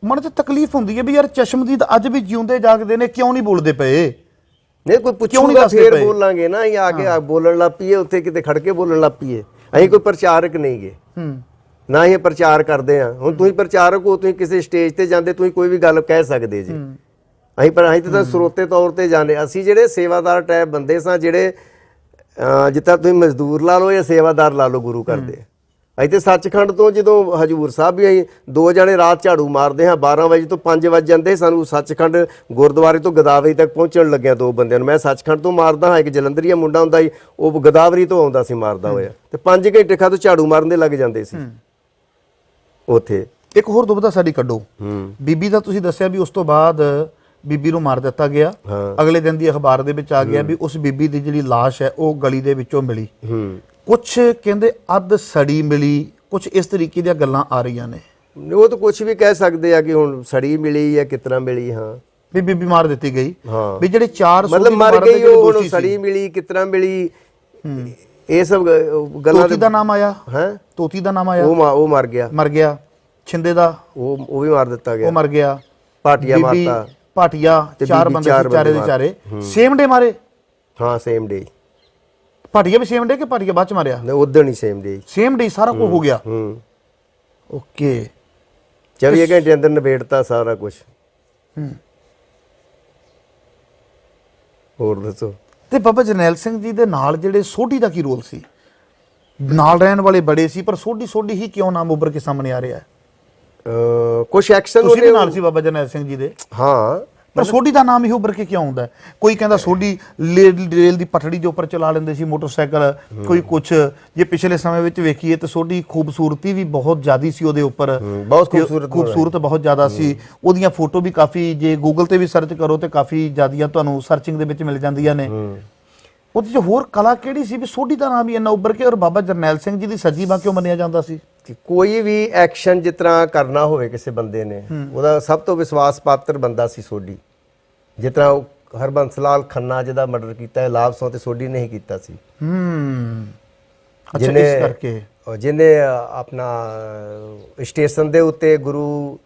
ਮਨ 'ਚ ਤਕਲੀਫ ਹੁੰਦੀ ਹੈ ਵੀ ਯਾਰ ਚਸ਼ਮਦੀਦ ਅੱਜ ਵੀ ਜਿਉਂਦੇ ਜਾਗਦੇ ਨੇ, ਕਿਉਂ ਨਹੀਂ ਬੋਲਦੇ ਪਏ? ਨਹੀਂ ਕੋਈ ਪੁੱਛੂਗਾ ਫੇਰ ਬੋਲਾਂਗੇ ਨਾ, ਜਾਂ ਆ ਕੇ ਬੋਲਣ ਲੱਗ ਪਈਏ, ਉੱਥੇ ਕਿਤੇ ਖੜ ਕੇ ਬੋਲਣ ਲੱਗ ਪਈਏ। ਅਸੀਂ ਕੋਈ ਪ੍ਰਚਾਰਕ ਨਹੀਂ ਗੇ, ਨਾ ਇਹ ਪ੍ਰਚਾਰ ਕਰਦੇ ਆ। ਹੁਣ ਤੁਸੀਂ ਪ੍ਰਚਾਰਕ ਹੋ, ਤੁਸੀਂ ਕਿਸੇ ਸਟੇਜ ਤੇ ਜਾਂਦੇ, ਤੁਸੀਂ ਕੋਈ ਵੀ ਗੱਲ ਕਹਿ ਸਕਦੇ ਜੀ। ਅਸੀਂ ਤਾਂ ਸਰੋਤੇ ਤੌਰ ਤੇ ਜਾਂਦੇ। ਅਸੀਂ ਜਿਹੜੇ ਸੇਵਾਦਾਰ ਟਾਈਪ ਬੰਦੇ ਸਾਂ, ਜਿਹੜੇ ਜਿੱਦਾਂ ਤੁਸੀਂ ਮਜ਼ਦੂਰ ਲਾ ਲਓ ਜਾਂ ਸੇਵਾਦਾਰ ਲਾ ਲਓ ਗੁਰੂ ਕਰਦੇ। ਅਸੀਂ ਤੇ ਸੱਚਖੰਡ ਤੋਂ ਜਦੋਂ ਹਜੂਰ ਸਾਹਿਬ ਵੀ ਅਸੀਂ 2 ਜਣੇ ਰਾਤ ਝਾੜੂ ਮਾਰਦੇ ਹਾਂ, 12 ਵਜੇ ਤੋਂ 5 ਵਜੇ ਜਾਂਦੇ, ਸਾਨੂੰ ਸੱਚਖੰਡ ਗੁਰਦੁਆਰੇ ਤੋਂ ਗਦਾਵਰੀ ਤੱਕ ਪਹੁੰਚਣ ਲੱਗਿਆ 2 ਬੰਦਿਆਂ ਨੂੰ। ਮੈਂ ਸੱਚਖੰਡ ਤੋਂ ਮਾਰਦਾ ਹਾਂ, ਇੱਕ ਜਲੰਧਰੀਆ ਮੁੰਡਾ ਹੁੰਦਾ ਸੀ, ਉਹ ਗਦਾਵਰੀ ਤੋਂ ਆਉਂਦਾ ਸੀ ਮਾਰਦਾ ਹੋਇਆ, ਤੇ 5 ਘੰਟੇ ਖਾਤੋਂ ਝਾੜੂ ਮਾਰਨ ਦੇ ਲੱਗ ਜਾਂਦੇ ਸੀ ਉੱਥੇ। ਇੱਕ ਹੋਰ ਦੁਬਿਧਾ ਸਾਡੀ ਕੱਢੋ, ਬੀਬੀ ਦਾ ਤੁਸੀਂ ਦੱਸਿਆ ਵੀ ਉਸ ਤੋਂ ਬਾਅਦ ਬੀਬੀ ਨੂੰ ਮਾਰ ਦਿੱਤਾ ਗਿਆ। ਅਗਲੇ ਦਿਨ ਦੀ ਅਖਬਾਰ ਦੇ ਵਿੱਚ ਆ ਗਿਆ ਵੀ ਉਸ ਬੀਬੀ ਦੀ ਜਿਹੜੀ ਲਾਸ਼ ਹੈ ਉਹ ਗਲੀ ਦੇ ਵਿੱਚੋਂ ਮਿਲੀ। ਕੁਛ ਕਹਿੰਦੇ ਅੱਧ ਸੜੀ ਮਿਲੀ, ਕੁਛ ਇਸ ਤਰੀਕੇ ਦੀਆਂ ਗੱਲਾਂ ਆ ਰਹੀਆਂ ਨੇ। ਉਹ ਤਾਂ ਕੁਝ ਵੀ ਕਹਿ ਸਕਦੇ ਆ ਕਿ ਹੁਣ ਸੜੀ ਮਿਲੀ ਜਾਂ ਕਿਤਨਾ ਮਿਲੀ। ਹਾਂ, ਵੀ ਬੀਬੀ ਮਾਰ ਦਿੱਤੀ ਗਈ, ਵੀ ਜਿਹੜੇ 4 ਮਤਲਬ ਮਰ ਗਈ, ਉਹ ਸੜੀ ਮਿਲੀ ਕਿਤਨਾ ਮਿਲੀ, ਇਹ ਸਭ ਗੱਲਾਂ। ਤੋਤੀ ਦਾ ਨਾਮ ਆਇਆ ਹੈ, ਤੋਤੀ ਦਾ ਨਾਮ ਆਇਆ, ਉਹ ਮਰ ਗਿਆ। ਛਿੰਦੇ ਦਾ ਉਹ ਵੀ ਮਾਰ ਦਿੱਤਾ ਗਿਆ, ਉਹ ਮਰ ਗਿਆ। ਭਾਟੀਆ ਮਾਰਤਾ, ਭਾਟੀਆ 4 ਬੰਦੇ ਸੀ, ਚਾਰੇ ਦੇ ਚਾਰੇ ਸੇਮ ਡੇ ਮਾਰੇ। ਹਾਂ, ਸੇਮ ਡੇ। ਭਾਟੀਆ ਵੀ ਸੇਮ ਡੇ ਕਿ ਭਾਟੀਆ ਬਾਅਦ ਚ ਮਾਰਿਆ? ਉਦੋਂ ਹੀ ਸੇਮ ਡੇ ਸਾਰਾ ਕੁਝ ਹੋ ਗਿਆ। ਓਕੇ, 24 ਘੰਟੇ ਅੰਦਰ ਨਿਬੇੜਤਾ ਸਾਰਾ ਕੁਝ। ਹੋਰ ਦੱਸੋ। ਤੇ ਬਾਬਾ ਜਰਨੈਲ ਸਿੰਘ ਜੀ ਦੇ ਨਾਲ ਜਿਹੜੇ ਸੋਢੀ ਦਾ ਕੀ ਰੋਲ ਸੀ? ਨਾਲ ਰਹਿਣ ਵਾਲੇ ਬੜੇ ਸੀ, ਪਰ ਸੋਢੀ ਹੀ ਕਿਉਂ ਨਾਮ ਉੱਭਰ ਕੇ ਸਾਹਮਣੇ ਆ ਰਿਹਾ ਹੈ? ਕੁਝ ਐਕਸ਼ਨ ਤੁਸੀਂ ਵੀ ਨਾਲ ਸੀ ਬਾਬਾ ਜਰਨੈਲ ਸਿੰਘ ਜੀ ਦੇ? ਹਾਂ, ਪਰ ਸੋਢੀ ਦਾ ਨਾਮ ਹੀ ਉੱਭਰ ਕੇ ਕਿਉਂ ਆਉਂਦਾ? ਕੋਈ ਕਹਿੰਦਾ ਸੋਢੀ ਰੇਲ ਦੀ ਪਟੜੀ ਦੇ ਉੱਪਰ ਚਲਾ ਲੈਂਦੇ ਸੀ ਮੋਟਰਸਾਈਕਲ, ਕੋਈ ਕੁਛ। ਜੇ ਪਿਛਲੇ ਸਮੇਂ ਵਿੱਚ ਵੇਖੀਏ ਤਾਂ ਸੋਢੀ ਖੂਬਸੂਰਤੀ ਵੀ ਬਹੁਤ ਜ਼ਿਆਦੀ ਸੀ ਉਹਦੇ ਉੱਪਰ, ਬਹੁਤ ਖੂਬਸੂਰਤ ਬਹੁਤ ਜ਼ਿਆਦਾ ਸੀ। ਉਹਦੀਆਂ ਫੋਟੋ ਵੀ ਕਾਫੀ, ਜੇ ਗੂਗਲ ਤੇ ਵੀ ਸਰਚ ਕਰੋ ਤੇ ਕਾਫੀ ਜ਼ਿਆਦੀਆਂ ਤੁਹਾਨੂੰ ਸਰਚਿੰਗ ਦੇ ਵਿੱਚ ਮਿਲ ਜਾਂਦੀਆਂ ਨੇ। ਉਹਦੇ 'ਚ ਹੋਰ ਕਲਾ ਕਿਹੜੀ ਸੀ ਵੀ ਸੋਢੀ ਦਾ ਨਾਮ ਹੀ ਇੰਨਾ ਉੱਭਰ ਕੇ? ਔਰ ਬਾਬਾ ਜਰਨੈਲ ਸਿੰਘ ਜੀ ਦੀ ਸੱਜੀ ਬਾਂਹ ਕਿਉਂ ਮੰਨਿਆ ਜਾਂਦਾ ਸੀ? ਕੋਈ ਵੀ ਐਕਸ਼ਨ ਜਿਸ ਤਰ੍ਹਾਂ ਕਰਨਾ ਹੋਵੇ ਕਿਸੇ ਬੰਦੇ ਨੇ, ਉਹਦਾ ਸਭ ਤੋਂ ਵਿਸ਼ਵਾਸ ਪਾਤਰ ਬੰਦਾ ਸੀ ਸੋਢੀ। ਜਿਸ ਤਰ੍ਹਾਂ ਹਰਬੰਸ ਲਾਲ ਖੰਨਾ ਜਿਹਦਾ ਮਰਡਰ ਕੀਤਾ, ਲਾਭ ਸੌ ਤੇ ਸੋਢੀ ਨੇ ਹੀ ਕੀਤਾ ਸੀ। ਜਿਹਨੇ ਆਪਣਾ ਸਟੇਸ਼ਨ ਦੇ ਉੱਤੇ ਗੁਰੂ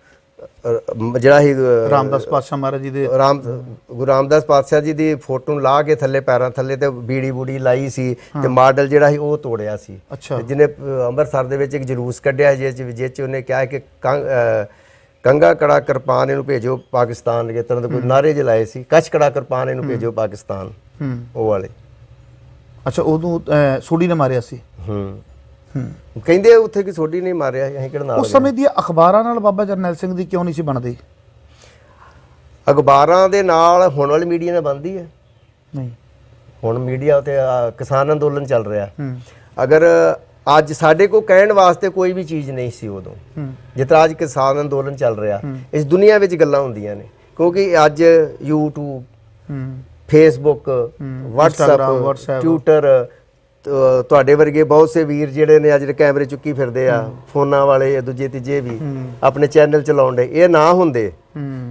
ਜਿਹੜਾ ਹੀ ਰਾਮਦਾਸ ਪਾਤਸ਼ਾਹ ਮਹਾਰਾਜ ਜੀ ਦੇ, ਗੁਰੂ ਰਾਮਦਾਸ ਪਾਤਸ਼ਾਹ ਜੀ ਦੀ ਫੋਟੋ ਨੂੰ ਲਾ ਕੇ ਥੱਲੇ ਪੈਰਾਂ ਥੱਲੇ ਤੇ ਬੀੜੀ ਬੂੜੀ ਲਾਈ ਸੀ, ਤੇ ਮਾਡਲ ਜਿਹੜਾ ਸੀ ਉਹ ਤੋੜਿਆ ਸੀ। ਜਿਹਨੇ ਅੰਮ੍ਰਿਤਸਰ ਦੇ ਵਿੱਚ ਇੱਕ ਜਲੂਸ ਕੱਢਿਆ, ਜਿਸ ਚ ਉਹਨੇ ਕਿਹਾ ਕਿ ਕੰਗਾ ਕੜਾ ਕਿਰਪਾਨ ਇਹਨੂੰ ਭੇਜੋ ਪਾਕਿਸਤਾਨ। ਇਸ ਤਰ੍ਹਾਂ ਦੇ ਕੋਈ ਨਾਰੇ ਜਲਾਏ ਸੀ, ਕੱਚ ਕੜਾ ਕਿਰਪਾਨ ਇਹਨੂੰ ਭੇਜੋ ਪਾਕਿਸਤਾਨ, ਉਹ ਵਾਲੇ। ਅੱਛਾ, ਉਦੋਂ ਸੋਢੀ ਨੇ ਮਾਰਿਆ ਸੀ? ਕਹਿੰਦੇ ਉੱਥੇ ਕਿ ਸੋਢੀ ਨੇ ਮਾਰਿਆ, ਅਸੀਂ ਕਿਹੜਾ ਨਾਲ। ਉਸ ਸਮੇਂ ਦੀਆਂ ਅਖਬਾਰਾਂ ਨਾਲ ਬਾਬਾ ਜਰਨੈਲ ਸਿੰਘ ਦੀ ਕਿਉਂ ਨਹੀਂ ਸੀ ਬਣਦੀ? ਅਖਬਾਰਾਂ ਦੇ ਨਾਲ ਹੁਣ ਵਾਲੀ ਮੀਡੀਆ ਨਾਲ ਬਣਦੀ ਹੈ। ਨਹੀਂ, ਹੁਣ ਮੀਡੀਆ ਤੇ ਕਿਸਾਨ ਅੰਦੋਲਨ ਚੱਲ ਰਿਹਾ। ਅਗਰ ਅੱਜ ਸਾਡੇ ਕੋਲ ਕਹਿਣ ਵਾਸਤੇ ਕੋਈ ਵੀ ਚੀਜ਼ ਨਹੀਂ ਸੀ ਉਦੋਂ, ਜਿਸ ਤਰ੍ਹਾਂ ਅੱਜ ਕਿਸਾਨ ਅੰਦੋਲਨ ਚੱਲ ਰਿਹਾ, ਇਸ ਦੁਨੀਆ ਵਿੱਚ ਗੱਲਾਂ ਹੁੰਦੀਆਂ ਨੇ। ਕਿਉਂਕਿ ਅੱਜ YouTube, Facebook, WhatsApp, Twitter, ਤੁਹਾਡੇ ਵਰਗੇ ਬਹੁਤ ਸੇ ਵੀਰ ਜਿਹੜੇ ਨੇ ਅੱਜ ਕੈਮਰੇ ਚੁੱਕੀ ਫਿਰਦੇ ਆ, ਫੋਨਾਂ ਵਾਲੇ ਦੂਜੇ ਤੀਜੇ ਵੀ ਆਪਣੇ ਚੈਨਲ ਚਲਾਉਣ ਦੇ, ਇਹ ਨਾ ਹੁੰਦੇ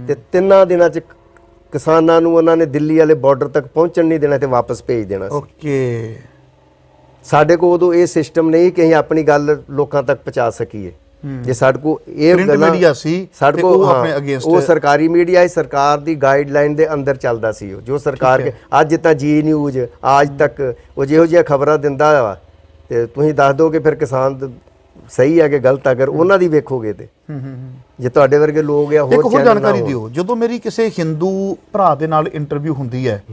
ਤੇ 3 ਦਿਨਾਂ ਚ ਕਿਸਾਨਾਂ ਨੂੰ ਉਹਨਾਂ ਨੇ ਦਿੱਲੀ ਵਾਲੇ ਬਾਰਡਰ ਤੱਕ ਪਹੁੰਚਣ ਨਹੀਂ ਦੇਣਾ ਤੇ ਵਾਪਸ ਭੇਜ ਦੇਣਾ ਸੀ। ਓਕੇ, ਸਾਡੇ ਕੋਲ ਉਦੋਂ ਇਹ ਸਿਸਟਮ ਨਹੀਂ ਕਿ ਅਸੀਂ ਆਪਣੀ ਗੱਲ ਲੋਕਾਂ ਤੱਕ ਪਹੁੰਚਾ ਸਕੀਏ। ਜੇ ਸਾਡੇ ਕੋਲ ਇਹ ਗੱਲਾਂ ਸੀ, ਸਾਡੇ ਕੋਲ ਉਹ ਸਰਕਾਰੀ ਮੀਡੀਆ ਹੈ, ਸਰਕਾਰ ਦੀ ਗਾਈਡਲਾਈਨ ਦੇ ਅੰਦਰ ਚੱਲਦਾ ਸੀ ਉਹ। ਜੋ ਸਰਕਾਰ ਅੱਜ ਤਾਂ ਜੀ ਨਿਊਜ਼, ਅੱਜ ਤੱਕ, ਉਹ ਜਿਹੋ ਜਿਹੀਆਂ ਖਬਰਾਂ ਦਿੰਦਾ ਵਾ, ਤੇ ਤੁਸੀਂ ਦੱਸ ਦਿਓ ਕਿ ਫਿਰ ਕਿਸਾਨ ਸਹੀ ਹੈ ਕਿ ਗਲਤ। ਅਗਰ ਉਹਨਾਂ ਦੀ ਵੇਖੋਗੇ ਤੇ ਜੇ ਤੁਹਾਡੇ ਵਰਗੇ ਲੋਕ ਆ ਹੋਰ ਜਾਣਕਾਰੀ ਦਿਓ। ਜਦੋਂ ਮੇਰੀ ਕਿਸੇ ਹਿੰਦੂ ਭਰਾ ਦੇ ਨਾਲ ਇੰਟਰਵਿਊ ਹੁੰਦੀ ਹੈ,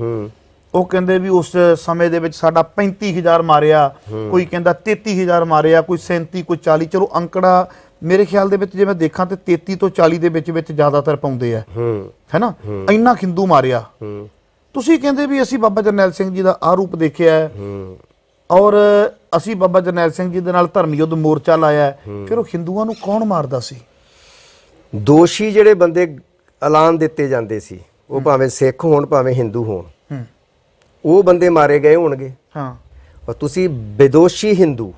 ਉਹ ਕਹਿੰਦੇ ਵੀ ਉਸ ਸਮੇਂ ਦੇ ਵਿੱਚ ਸਾਡਾ 35,000 ਮਾਰਿਆ, ਕੋਈ ਕਹਿੰਦਾ 33,000 ਮਾਰਿਆ, ਕੋਈ 37, ਕੋਈ 40। ਚਲੋ ਅੰਕੜਾ ਮੇਰੇ ਖਿਆਲ ਦੇ ਵਿੱਚ ਜੇ ਮੈਂ ਦੇਖਾਂ ਤੇ 33 ਤੋਂ 40 ਦੇ ਵਿੱਚ ਜ਼ਿਆਦਾਤਰ ਪਾਉਂਦੇ ਆ, ਹੈ ਨਾ? ਇੰਨਾ ਹਿੰਦੂ ਮਾਰਿਆ। ਤੁਸੀਂ ਕਹਿੰਦੇ ਵੀ ਅਸੀਂ ਬਾਬਾ ਜਰਨੈਲ ਸਿੰਘ ਜੀ ਦਾ ਆਹ ਰੂਪ ਦੇਖਿਆ, ਔਰ ਅਸੀਂ ਬਾਬਾ ਜਰਨੈਲ ਸਿੰਘ ਜੀ ਦੇ ਨਾਲ ਧਰਮ ਯੁੱਧ ਮੋਰਚਾ ਲਾਇਆ, ਫਿਰ ਉਹ ਹਿੰਦੂਆਂ ਨੂੰ ਕੌਣ ਮਾਰਦਾ ਸੀ? ਦੋਸ਼ੀ ਜਿਹੜੇ ਬੰਦੇ ਐਲਾਨ ਦਿੱਤੇ ਜਾਂਦੇ ਸੀ, ਉਹ ਭਾਵੇਂ ਸਿੱਖ ਹੋਣ ਭਾਵੇਂ ਹਿੰਦੂ ਹੋਣ, ਉਹ ਬੰਦੇ ਮਾਰੇ ਗਏ ਹੋਣਗੇ। ਹਾਂ, ਔਰ ਤੁਸੀਂ ਬੇਦੋਸ਼ੀ ਹਿੰਦੂ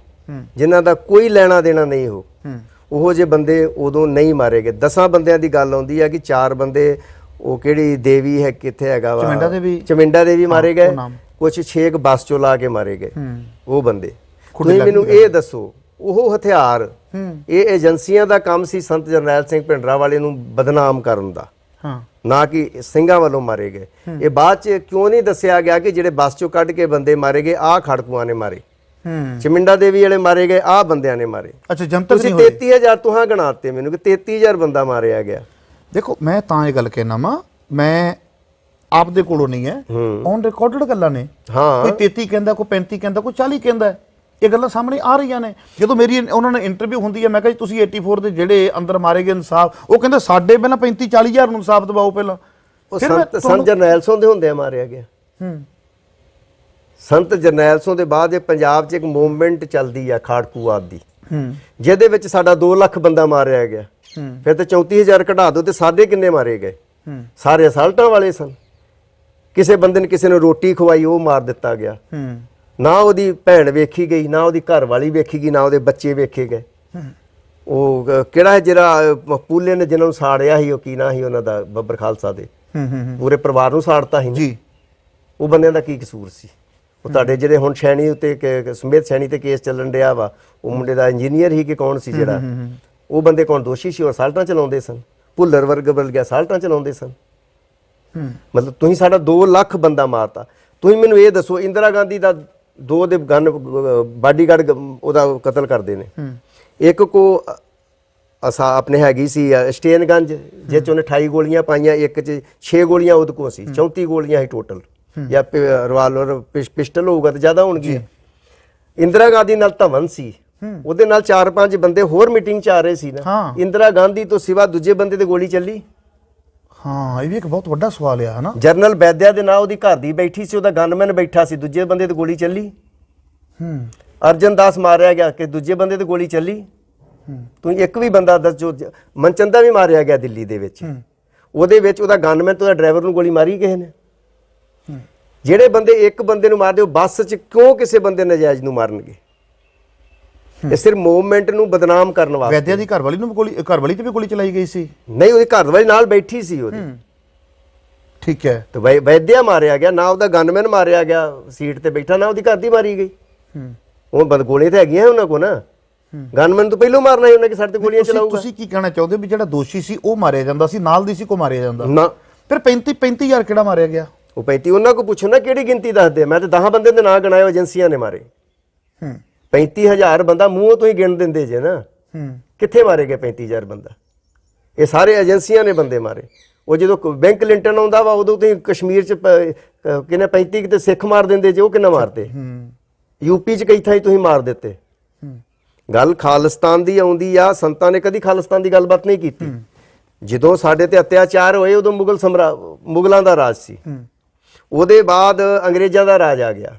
ਜਿਨ੍ਹਾਂ ਦਾ ਕੋਈ ਲੈਣਾ ਦੇਣਾ ਨਹੀਂ ਹੋ, ਉਹੋ ਜਿਹੇ ਬੰਦੇ ਉਦੋਂ ਨਹੀਂ ਮਾਰੇ ਗਏ। 10 ਬੰਦਿਆਂ ਦੀ ਗੱਲ ਆਉਂਦੀ ਹੈ ਕਿ 4 ਬੰਦੇ, ਉਹ ਕਿਹੜੀ ਦੇਵੀ ਹੈ, ਕਿੱਥੇ ਹੈਗਾ ਵਾ, ਚਮਿੰਡਾ ਦੇਵੀ ਮਾਰੇ ਗਏ, ਕੁਝ 6 ਬੱਸ ਚੋਂ ਲਾ ਕੇ ਮਾਰੇ ਗਏ ਉਹ ਬੰਦੇ। ਤੁਸੀਂ ਮੈਨੂੰ ਇਹ ਦੱਸੋ, ਉਹ ਹਥਿਆਰ, ਇਹ ਏਜੰਸੀਆਂ ਦਾ ਕੰਮ ਸੀ ਸੰਤ ਜਰਨੈਲ ਸਿੰਘ ਭਿੰਡਰਾਂਵਾਲੇ ਨੂੰ ਬਦਨਾਮ ਕਰਨ ਦਾ, ਨਾ ਕਿ ਸਿੰਘਾਂ ਵੱਲੋਂ ਮਾਰੇ ਗਏ। ਇਹ ਬਾਅਦ ਚ ਕਿਉਂ ਨਹੀਂ ਦੱਸਿਆ ਗਿਆ ਕਿ ਜਿਹੜੇ ਬੱਸ ਚੋਂ ਕੱਢ ਕੇ ਬੰਦੇ ਮਾਰੇ ਗਏ ਆਹ ਖੜਕੂਆਂ ਨੇ ਮਾਰੇ, ਚਮਿੰਡਾ ਦੇਵੀ ਵਾਲੇ ਮਾਰੇ ਗਏ ਆਹ ਬੰਦਿਆਂ ਨੇ ਮਾਰੇ। ਅੱਛਾ, ਜਨਤਕ ਤੁਸੀਂ 33,000 ਤੁਹਾਂ ਗਣਾਤੇ ਮੈਨੂੰ ਕਿ 33,000 ਬੰਦਾ ਮਾਰਿਆ ਗਿਆ। ਦੇਖੋ, ਮੈਂ ਤਾਂ ਇਹ ਗੱਲ ਕਹਿਣਾ ਵਾ, ਮੈਂ ਆਪਦੇ ਕੋਲੋਂ ਨਹੀਂ ਹੈ, ਔਨ ਰਿਕਾਰਡਡ ਗੱਲਾਂ ਨੇ। ਕੋਈ 33 ਕਹਿੰਦਾ, ਕੋਈ 35 ਕਹਿੰਦਾ, ਕੋਈ 40 ਕਹਿੰਦਾ, ਇਹ ਗੱਲਾਂ ਸਾਹਮਣੇ ਆ ਰਹੀਆਂ ਨੇ। ਜਦੋਂ ਮੇਰੀ ਉਹਨਾਂ ਨਾਲ ਇੰਟਰਵਿਊ ਹੁੰਦੀ ਹੈ, ਮੈਂ ਕਿਹਾ ਜੀ ਤੁਸੀਂ 84 ਦੇ ਜਿਹੜੇ ਅੰਦਰ ਮਾਰੇ ਗਏ ਇਨਸਾਫ, ਉਹ ਕਹਿੰਦੇ ਸਾਡੇ ਪਹਿਲਾਂ 35-40,000 ਨੂੰ ਇਨਸਾਫ ਦਿਵਾਓ ਪਹਿਲਾਂ। ਸੰਤ ਜਰਨੈਲ ਸਿੰਘ ਦੇ ਹੁੰਦਿਆਂ ਮਾਰਿਆ ਗਿਆ। ਸੰਤ ਜਰਨੈਲ ਸਿੰਘ ਦੇ ਬਾਅਦ ਇਹ ਪੰਜਾਬ 'ਚ ਇੱਕ ਮੂਵਮੈਂਟ ਚੱਲਦੀ ਆ ਖਾੜਕੂਵਾਦ ਦੀ, ਜਿਹਦੇ ਵਿੱਚ ਸਾਡਾ 2 ਲੱਖ ਬੰਦਾ ਮਾਰਿਆ ਗਿਆ। ਫਿਰ ਤੇ 34,000 ਘਟਾ ਦੋ ਤੇ ਸਾਡੇ ਕਿੰਨੇ ਮਾਰੇ ਗਏ? ਸਾਰੇ ਅਸਾਲਟਾਂ ਵਾਲੇ ਸਨ। ਕਿਸੇ ਬੰਦੇ ਨੇ ਕਿਸੇ ਨੂੰ ਰੋਟੀ ਖਵਾਈ, ਉਹ ਮਾਰ ਦਿੱਤਾ ਗਿਆ। ਨਾ ਉਹਦੀ ਭੈਣ ਵੇਖੀ ਗਈ, ਨਾ ਉਹਦੀ ਘਰ ਵਾਲੀ ਵੇਖੀ ਗਈ, ਨਾ ਉਹਦੇ ਬੱਚੇ ਵੇਖੇ ਗਏ। ਉਹ ਕਿਹੜਾ ਜਿਹੜਾ ਪੂਲੇ ਨੇ ਜਿਹਨਾਂ ਨੂੰ ਸਾੜਿਆ ਸੀ, ਉਹ ਕੀ ਨਾਂ ਸੀ ਉਹਨਾਂ ਦਾ, ਬੱਬਰ ਖਾਲਸਾ ਦੇ, ਪੂਰੇ ਪਰਿਵਾਰ ਨੂੰ ਸਾੜਤਾ ਸੀ ਜੀ। ਉਹ ਬੰਦਿਆਂ ਦਾ ਕੀ ਕਸੂਰ ਸੀ? ਉਹ ਤੁਹਾਡੇ ਜਿਹੜੇ ਹੁਣ ਸੈਣੀ ਉੱਤੇ ਸਮੇਤ ਸੈਣੀ ਤੇ ਕੇਸ ਚੱਲਣ ਡਿਆ ਵਾ, ਉਹ ਮੁੰਡੇ ਦਾ ਇੰਜੀਨੀਅਰ ਹੀ ਕਿ ਕੌਣ ਸੀ ਜਿਹੜਾ, ਉਹ ਬੰਦੇ ਕੌਣ ਦੋਸ਼ੀ ਸੀ? ਉਹ ਅਸਾਲਟਾਂ ਚਲਾਉਂਦੇ ਸਨ। ਭੁੱਲਰ ਵਰਗ ਵਰਗੇ ਅਸਾਲਟਾਂ ਚਲਾਉਂਦੇ ਸਨ। ਮਤਲਬ ਤੁਸੀਂ ਸਾਡਾ 2 ਲੱਖ ਬੰਦਾ ਮਾਰਤਾ। ਤੁਸੀਂ ਮੈਨੂੰ ਇਹ ਦੱਸੋ, ਇੰਦਰਾ ਗਾਂਧੀ ਦਾ 2 ਦੇ ਗਨ ਬਾਡੀਗਾਰਡ ਉਹਦਾ ਕਤਲ ਕਰਦੇ ਨੇ। ਇੱਕ ਕੋ ਆਪਣੇ ਹੈਗੀ ਸੀ ਸਟੇਨਗੰਜ, ਜਿਹ 'ਚ ਉਹਨੇ 28 ਗੋਲੀਆਂ ਪਾਈਆਂ, ਇੱਕ 'ਚ 6 ਗੋਲੀਆਂ ਉਹਦੇ ਕੋਲ ਸੀ, 34 ਗੋਲੀਆਂ ਸੀ ਟੋਟਲ, ਜਾਂ ਰਿਵਾਲਵਰ ਪਿਸਟਲ ਹੋਊਗਾ ਤਾਂ ਜ਼ਿਆਦਾ ਹੋਣਗੀਆਂ। ਇੰਦਰਾ ਗਾਂਧੀ ਨਾਲ ਧਵਨ ਸੀ, ਉਹਦੇ ਨਾਲ 4-5 ਬੰਦੇ ਹੋਰ ਮੀਟਿੰਗ 'ਚ ਆ ਰਹੇ ਸੀ ਨਾ। ਇੰਦਰਾ ਗਾਂਧੀ ਤੋਂ ਸਿਵਾ ਦੂਜੇ ਬੰਦੇ ਤੇ ਗੋਲੀ ਚੱਲੀ? ਹਾਂ, ਇਹ ਵੀ ਇੱਕ ਬਹੁਤ ਵੱਡਾ ਸਵਾਲ ਆ ਨਾ। ਜਰਨਲ ਬੈਦਿਆ ਦੇ ਨਾਲ ਉਹਦੀ ਘਰ ਦੀ ਬੈਠੀ ਸੀ, ਉਹਦਾ ਗਨਮੈਨ ਬੈਠਾ ਸੀ, ਦੂਜੇ ਬੰਦੇ ਤੇ ਗੋਲੀ ਚੱਲੀ? ਅਰਜਨ ਦਾਸ ਮਾਰਿਆ ਗਿਆ ਕਿ ਦੂਜੇ ਬੰਦੇ ਤੇ ਗੋਲੀ ਚੱਲੀ? ਤੁਸੀਂ ਇੱਕ ਵੀ ਬੰਦਾ ਦੱਸ। ਜੋ ਮਨਚੰਦਾ ਵੀ ਮਾਰਿਆ ਗਿਆ ਦਿੱਲੀ ਦੇ ਵਿੱਚ, ਉਹਦੇ ਵਿੱਚ ਉਹਦਾ ਗਨਮੈਨ ਤੇ ਉਹਦਾ ਡਰਾਈਵਰ ਨੂੰ ਗੋਲੀ ਮਾਰੀ ਕਿਸੇ ਨੇ? ਜਿਹੜੇ ਬੰਦੇ ਇੱਕ ਬੰਦੇ ਨੂੰ ਮਾਰਦੇ, ਉਹ ਬੱਸ 'ਚ ਕਿਉਂ ਕਿਸੇ ਬੰਦੇ ਨਜਾਇਜ਼ ਨੂੰ ਮਾਰਨਗੇ? ਇਹ ਸਿਰਫ ਮੂਵਮੈਂਟ ਨੂੰ ਬਦਨਾਮ ਕਰਨ ਵਾਸਤੇ। ਵੈਦਿਆ ਦੀ ਘਰਵਾਲੀ ਨੂੰ ਗੋਲੀ, ਘਰਵਾਲੀ ਤੇ ਵੀ ਗੋਲੀ ਚਲਾਈ ਗਈ ਸੀ? ਨਹੀਂ, ਉਹਦੀ ਘਰਵਾਲੀ ਨਾਲ ਬੈਠੀ ਸੀ ਉਹਦੀ। ਠੀਕ ਹੈ। ਤੇ ਵੈਦਿਆ ਮਾਰਿਆ ਗਿਆ, ਨਾ ਉਹਦਾ ਗਨਮੈਨ ਮਾਰਿਆ ਗਿਆ ਸੀਟ ਤੇ ਬੈਠਾ, ਨਾ ਉਹਦੀ ਘਰ ਦੀ ਮਾਰੀ ਗਈ। ਉਹ ਗੋਲੀਆਂ ਤੇ ਹੈਗੀਆਂ ਉਹਨਾਂ ਕੋਲ ਨਾ, ਗਨਮੈਨ ਤੋਂ ਪਹਿਲਾਂ ਮਾਰਨਾ ਸੀ ਉਹਨੇ ਕਿ ਸਾਡੇ ਤੇ ਗੋਲੀਆਂ ਚਲਾਊਗਾ। ਤੁਸੀਂ ਕੀ ਕਹਿਣਾ ਚਾਹੁੰਦੇ ਵੀ ਜਿਹੜਾ ਦੋਸ਼ੀ ਸੀ ਉਹ ਮਾਰਿਆ ਜਾਂਦਾ ਸੀ, ਨਾਲ ਦੀ ਸੀ ਕੋ ਮਾਰਿਆ ਜਾਂਦਾ ਨਾ? ਫਿਰ 35,000 ਕਿਹੜਾ ਮਾਰਿਆ ਗਿਆ? ਉਹ 35 ਉਹਨਾਂ ਕੋ ਪੁੱਛੋ ਨਾ ਕਿਹੜੀ ਗਿਣਤੀ ਦੱਸਦੇ। ਮੈਂ ਤੇ 10 ਬੰਦੇ ਦੇ ਨਾਂ ਗਿਣਾਏ, ਏਜੰਸੀਆਂ ਨੇ ਮਾਰੇ। 35,000 ਬੰਦਾ ਮੂੰਹੋਂ ਤੋਂ ਹੀ ਗਿਣ ਦਿੰਦੇ ਜੇ ਨਾ, ਕਿੱਥੇ ਮਾਰੇ ਗਏ 35,000 ਬੰਦਾ? ਇਹ ਸਾਰੇ ਏਜੰਸੀਆਂ ਨੇ ਬੰਦੇ ਮਾਰੇ। ਉਹ ਜਦੋਂ ਬੈਂਕ ਲਿੰਟਨ ਆਉਂਦਾ ਵਾ, ਉਦੋਂ ਤੁਸੀਂ ਕਸ਼ਮੀਰ 'ਚ ਕਿੰਨੇ 35 ਕਿਤੇ ਸਿੱਖ ਮਾਰ ਦਿੰਦੇ ਜੇ, ਉਹ ਕਿੰਨਾ ਮਾਰਦੇ? ਯੂਪੀ 'ਚ ਕਈ ਥਾਈਂ ਤੁਸੀਂ ਮਾਰ ਦਿੱਤੇ। ਗੱਲ ਖਾਲਿਸਤਾਨ ਦੀ ਆਉਂਦੀ ਆ, ਸੰਤਾਂ ਨੇ ਕਦੀ ਖਾਲਿਸਤਾਨ ਦੀ ਗੱਲਬਾਤ ਨਹੀਂ ਕੀਤੀ। ਜਦੋਂ ਸਾਡੇ ਤੇ ਅਤਿਆਚਾਰ ਹੋਏ, ਉਦੋਂ ਮੁਗਲਾਂ ਦਾ ਰਾਜ ਸੀ, ਉਹਦੇ ਬਾਅਦ ਅੰਗਰੇਜ਼ਾਂ ਦਾ ਰਾਜ ਆ ਗਿਆ,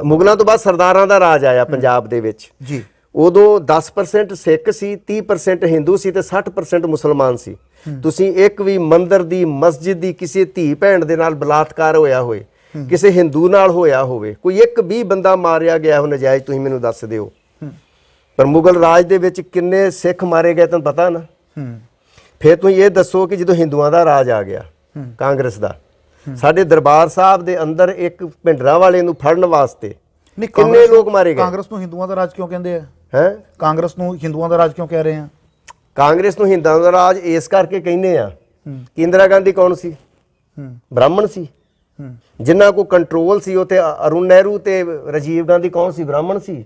ਮੁਗਲਾਂ ਤੋਂ ਬਾਅਦ ਸਰਦਾਰਾਂ ਦਾ ਰਾਜ ਆਇਆ ਪੰਜਾਬ ਦੇ ਵਿੱਚ ਜੀ। ਉਦੋਂ 10% ਸਿੱਖ ਸੀ, 30% ਹਿੰਦੂ ਸੀ ਤੇ 60% ਮੁਸਲਮਾਨ ਸੀ। ਤੁਸੀਂ ਇੱਕ ਵੀ ਮੰਦਿਰ ਦੀ, ਮਸਜਿਦ ਦੀ, ਕਿਸੇ ਧੀ ਭੈਣ ਦੇ ਨਾਲ ਬਲਾਤਕਾਰ ਹੋਇਆ ਹੋਏ, ਕਿਸੇ ਹਿੰਦੂ ਨਾਲ ਹੋਇਆ ਹੋਵੇ, ਕੋਈ ਇੱਕ ਵੀ ਬੰਦਾ ਮਾਰਿਆ ਗਿਆ ਹੋ ਨਜਾਇਜ਼, ਤੁਸੀਂ ਮੈਨੂੰ ਦੱਸ ਦਿਓ। ਪਰ ਮੁਗਲ ਰਾਜ ਦੇ ਵਿੱਚ ਕਿੰਨੇ ਸਿੱਖ ਮਾਰੇ ਗਏ ਤੁਹਾਨੂੰ ਪਤਾ ਨਾ? ਫਿਰ ਤੁਸੀਂ ਇਹ ਦੱਸੋ ਕਿ ਜਦੋਂ ਹਿੰਦੂਆਂ ਦਾ ਰਾਜ ਆ ਗਿਆ, ਕਾਂਗਰਸ ਦਾ, ਸਾਡੇ ਦਰਬਾਰ ਸਾਹਿਬ ਦੇ ਅੰਦਰ ਇੱਕ ਭਿੰਡਰਾਂਵਾਲੇ ਨੂੰ ਫੜਨ ਵਾਸਤੇ ਕਿੰਨੇ ਲੋਕ ਮਾਰੇ ਗਏ? ਕਾਂਗਰਸ ਨੂੰ ਹਿੰਦੂਆਂ ਦਾ ਰਾਜ ਕਿਉਂ ਕਹਿੰਦੇ ਆ? ਹੈ, ਕਾਂਗਰਸ ਨੂੰ ਹਿੰਦੂਆਂ ਦਾ ਰਾਜ ਕਿਉਂ ਕਹਿ ਰਹੇ ਆ? ਕਾਂਗਰਸ ਨੂੰ ਹਿੰਦੂਆਂ ਦਾ ਰਾਜ ਇਸ ਕਰਕੇ ਕਹਿੰਦੇ ਆ ਕਿ ਇੰਦਰਾ ਗਾਂਧੀ ਕੌਣ ਸੀ? ਬ੍ਰਾਹਮਣ ਸੀ। ਜਿਨ੍ਹਾਂ ਕੋ ਕੰਟਰੋਲ ਸੀ ਉੱਥੇ ਅਰੁਣ ਨਹਿਰੂ ਤੇ ਰਾਜੀਵ ਗਾਂਧੀ ਕੌਣ ਸੀ? ਬ੍ਰਾਹਮਣ ਸੀ।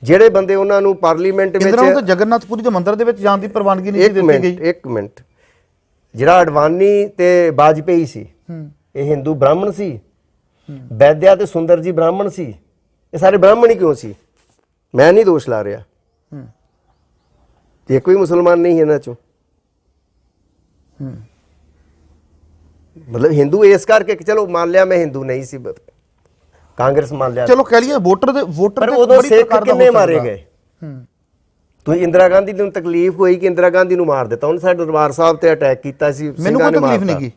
ਜਿਹੜੇ ਬੰਦੇ ਉਹਨਾਂ ਨੂੰ ਪਾਰਲੀਮੈਂਟ ਵਿੱਚ, ਇੰਦਰਾ ਨੂੰ ਤਾਂ ਜਗਨਨਾਥਪੁਰੀ ਦੇ ਮੰਦਿਰ ਦੇ ਵਿੱਚ ਜਾਣ ਦੀ ਪ੍ਰਵਾਨਗੀ ਨਹੀਂ ਦਿੱਤੀ ਗਈ। ਇੱਕ ਮਿੰਟ, ਜਿਹੜਾ ਅਡਵਾਨੀ ਤੇ ਵਾਜਪੇਈ ਸੀ, ਇਹ ਹਿੰਦੂ ਬ੍ਰਾਹਮਣ ਸੀ। ਵੈਦਿਆ ਤੇ ਸੁੰਦਰ ਜੀ ਬ੍ਰਾਹਮਣ ਸੀ। ਇਹ ਸਾਰੇ ਬ੍ਰਾਹਮਣ ਹੀ ਕਿਉਂ ਸੀ? ਮੈਂ ਨਹੀਂ ਦੋਸ਼ ਲਾ ਰਿਹਾ, ਇਹ ਕੋਈ ਮੁਸਲਮਾਨ ਨਹੀਂ ਇਹਨਾਂ ਚੋਂ। ਮਤਲਬ ਹਿੰਦੂ ਇਸ ਕਰਕੇ ਕਿ ਚਲੋ ਮੰਨ ਲਿਆ ਮੈਂ ਹਿੰਦੂ ਨਹੀਂ ਸੀ, ਕਾਂਗਰਸ ਮੰਨ ਲਿਆ। ਚਲੋ ਕਹਿ ਲਈਏ ਵੋਟਰ ਪਰ ਉਦੋਂ ਸਿੱਖ ਕਿੰਨੇ ਮਾਰੇ ਗਏ? ਤੁਸੀਂ ਇੰਦਰਾ ਗਾਂਧੀ ਨੂੰ ਤਕਲੀਫ ਹੋਈ ਕਿ ਇੰਦਰਾ ਗਾਂਧੀ ਨੂੰ ਮਾਰ ਦਿੱਤਾ? ਉਹਨੇ ਸਾਡੇ ਦਰਬਾਰ ਸਾਹਿਬ ਤੇ ਅਟੈਕ ਕੀਤਾ ਸੀ, ਮੈਨੂੰ ਕੋਈ ਤਕਲੀਫ ਨਹੀਂ ਗੀ,